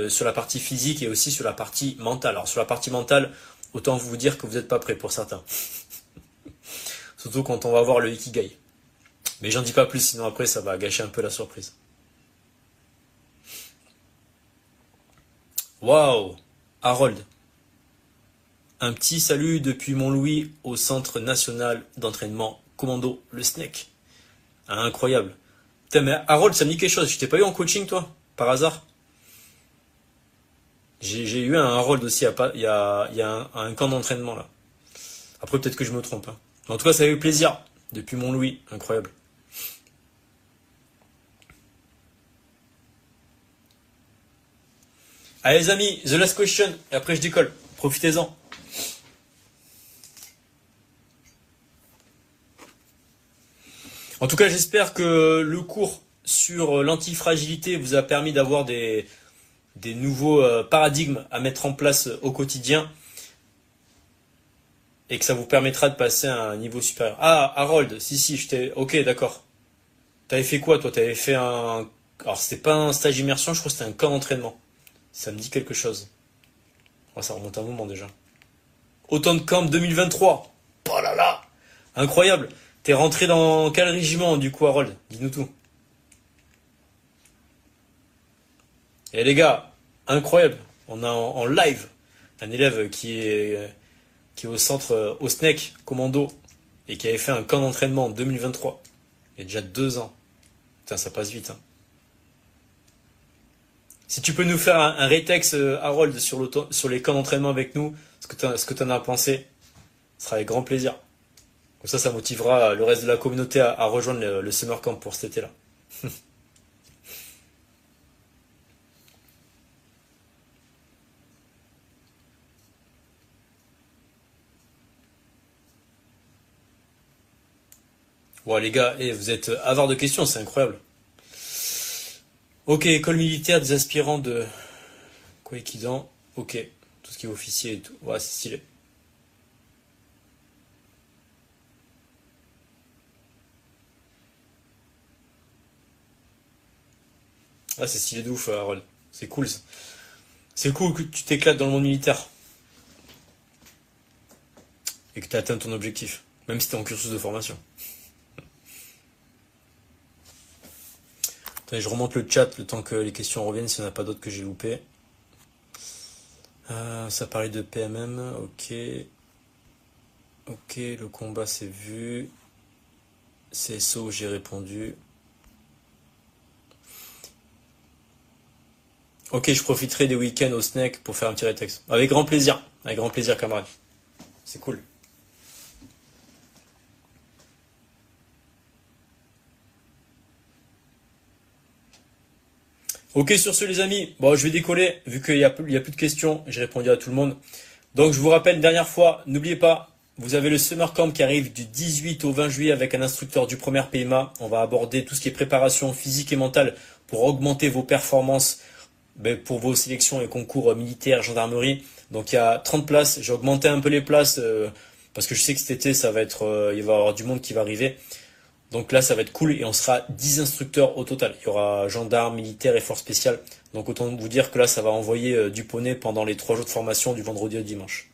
sur la partie physique et aussi sur la partie mentale. Alors sur la partie mentale, autant vous dire que vous n'êtes pas prêts pour certains. Surtout quand on va voir le Ikigai. Mais j'en dis pas plus, sinon après ça va gâcher un peu la surprise. Waouh, Harold. Un petit salut depuis Montlouis au Centre National d'Entraînement Commando, le SNEC. Ah, incroyable. Putain, mais Harold, ça me dit quelque chose. Je t'ai pas eu en coaching, toi, par hasard? J'ai eu un Harold aussi, il y a un camp d'entraînement, là. Après, peut-être que je me trompe, hein. En tout cas, ça a eu plaisir. Depuis Montlouis, incroyable. Allez les amis, the last question, et après je décolle. Profitez-en. En tout cas, j'espère que le cours sur l'antifragilité vous a permis d'avoir des nouveaux paradigmes à mettre en place au quotidien et que ça vous permettra de passer à un niveau supérieur. Ah, Harold, si, ok, d'accord. T'avais fait quoi, toi? T'avais fait un... Alors, c'était pas un stage immersion, je crois que c'était un camp d'entraînement. Ça me dit quelque chose. Oh, ça remonte un moment déjà. Automne Camp 2023. Oh là là, incroyable. T'es rentré dans quel régiment du coup, Harold? Dis-nous tout. Et les gars, incroyable. On a en live un élève qui est au centre au SNEC Commando et qui avait fait un camp d'entraînement en 2023. Il y a déjà 2 ans. Putain, ça passe vite, hein. Si tu peux nous faire un rétex, Harold, sur les camps d'entraînement avec nous, ce que t'en as pensé, ce sera avec grand plaisir. Comme ça motivera le reste de la communauté à rejoindre le Summer Camp pour cet été-là. Bon les gars, vous êtes avares de questions, c'est incroyable. Ok, école militaire des aspirants de Koikidan. Ok, tout ce qui est officier et tout. Ouais, c'est stylé. Ah, c'est stylé de ouf, Harold. C'est cool, ça. C'est cool que tu t'éclates dans le monde militaire et que tu atteins ton objectif, même si t'es en cursus de formation. Attendez, je remonte le chat le temps que les questions reviennent, s'il n'y en a pas d'autres que j'ai loupé. Ça parlait de PMM, ok. Ok, le combat c'est vu. CSO, j'ai répondu. Ok, je profiterai des week-ends au snack pour faire un petit rétexte. Avec grand plaisir, camarade. C'est cool. Ok, sur ce les amis, bon je vais décoller, vu qu'il y a plus de questions, j'ai répondu à tout le monde. Donc je vous rappelle une dernière fois, n'oubliez pas, vous avez le Summer Camp qui arrive du 18 au 20 juillet avec un instructeur du premier PMA. On va aborder tout ce qui est préparation physique et mentale pour augmenter vos performances pour vos sélections et concours militaires, gendarmerie. Donc il y a 30 places, j'ai augmenté un peu les places parce que je sais que cet été il va y avoir du monde qui va arriver. Donc là, ça va être cool et on sera 10 instructeurs au total. Il y aura gendarmes, militaires et forces spéciales. Donc autant vous dire que là, ça va envoyer du poney pendant les 3 jours de formation du vendredi au dimanche.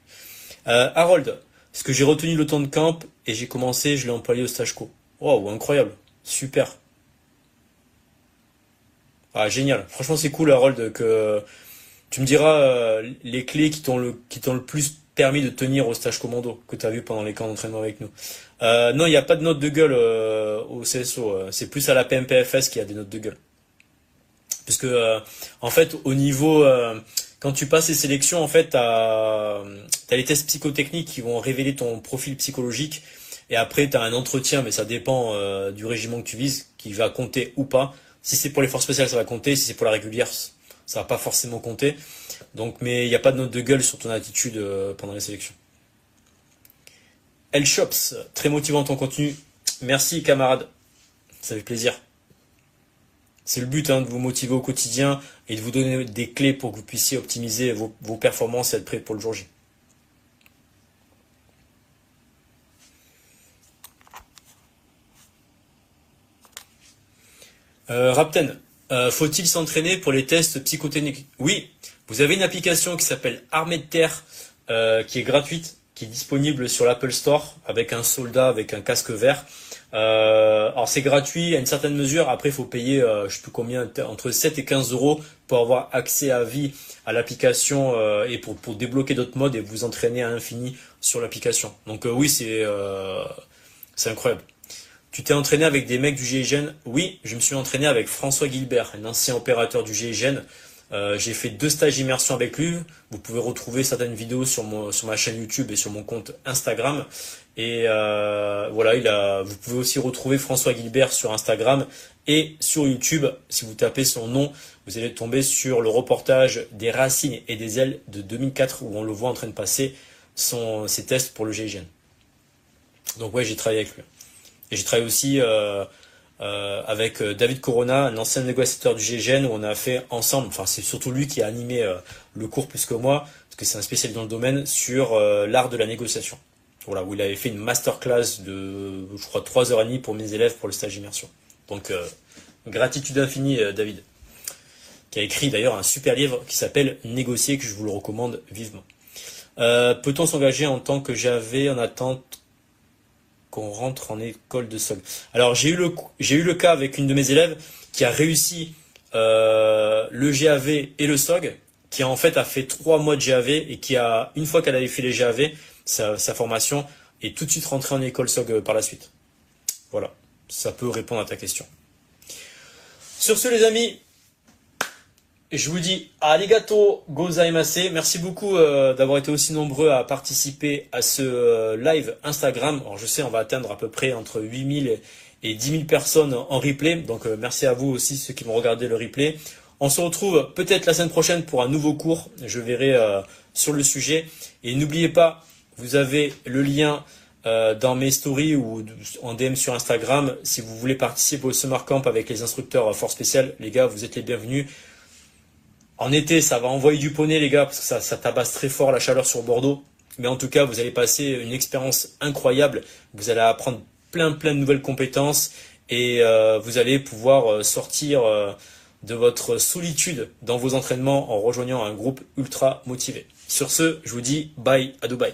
Harold, parce que j'ai retenu le temps de camp et j'ai commencé, je l'ai employé au stage co. Wow, incroyable, super. Ah, génial. Franchement, c'est cool, Harold, que tu me diras les clés qui t'ont le plus permis de tenir au stage commando que tu as vu pendant les camps d'entraînement avec nous. Non, il n'y a pas de notes de gueule au CSO. C'est plus à la PMPFS qu'il y a des notes de gueule. Puisque en fait, au niveau quand tu passes les sélections, en fait, t'as les tests psychotechniques qui vont révéler ton profil psychologique. Et après, t'as un entretien, mais ça dépend du régiment que tu vises, qui va compter ou pas. Si c'est pour les forces spéciales, ça va compter. Si c'est pour la régulière, ça va pas forcément compter. Donc, mais il n'y a pas de note de gueule sur ton attitude pendant les sélections. L-Shops, très motivant ton contenu. Merci camarade, ça fait plaisir. C'est le but hein, de vous motiver au quotidien et de vous donner des clés pour que vous puissiez optimiser vos performances et être prêt pour le jour J. Rapten, faut-il s'entraîner pour les tests psychotechniques? Oui, vous avez une application qui s'appelle Armée de Terre, qui est gratuite, qui est disponible sur l'Apple Store, avec un soldat, avec un casque vert. Alors c'est gratuit à une certaine mesure, après il faut payer, je sais plus combien, entre 7 et 15 euros pour avoir accès à vie à l'application et pour débloquer d'autres modes et vous entraîner à l'infini sur l'application. Donc oui, c'est incroyable. Tu t'es entraîné avec des mecs du GIGN? Oui, je me suis entraîné avec François Gilbert, un ancien opérateur du GIGN. J'ai fait 2 stages d'immersion avec lui. Vous pouvez retrouver certaines vidéos sur ma chaîne YouTube et sur mon compte Instagram. Et voilà, vous pouvez aussi retrouver François Gilbert sur Instagram et sur YouTube. Si vous tapez son nom, vous allez tomber sur le reportage des racines et des ailes de 2004 où on le voit en train de passer ses tests pour le GIGN. Donc ouais, j'ai travaillé avec lui. Et j'ai travaillé aussi avec David Corona, un ancien négociateur du GIGN, où on a fait ensemble, enfin c'est surtout lui qui a animé le cours plus que moi, parce que c'est un spécialiste dans le domaine, sur l'art de la négociation. Voilà, où il avait fait une masterclass de, je crois, 3h30 pour mes élèves pour le stage d'immersion. Donc, gratitude infinie, David, qui a écrit d'ailleurs un super livre qui s'appelle Négocier, que je vous le recommande vivement. Peut-on s'engager en tant que GAV en attente qu'on rentre en école de SOG? Alors j'ai eu le cas avec une de mes élèves qui a réussi le GAV et le SOG, qui en fait a fait 3 mois de GAV et qui a, une fois qu'elle avait fait les GAV, sa formation, est tout de suite rentrée en école SOG par la suite. Voilà, ça peut répondre à ta question. Sur ce les amis, je vous dis arigato gozaimasu. Merci beaucoup d'avoir été aussi nombreux à participer à ce live Instagram. Alors je sais, on va atteindre à peu près entre 8000 et 10 000 personnes en replay. Donc merci à vous aussi ceux qui vont regarder le replay. On se retrouve peut-être la semaine prochaine pour un nouveau cours. Je verrai sur le sujet. Et n'oubliez pas, vous avez le lien dans mes stories ou en DM sur Instagram. Si vous voulez participer au Summer Camp avec les instructeurs Force Spéciale, les gars, vous êtes les bienvenus. En été, ça va envoyer du poney, les gars, parce que ça tabasse très fort la chaleur sur Bordeaux. Mais en tout cas, vous allez passer une expérience incroyable. Vous allez apprendre plein de nouvelles compétences et vous allez pouvoir sortir de votre solitude dans vos entraînements en rejoignant un groupe ultra motivé. Sur ce, je vous dis bye à Dubaï.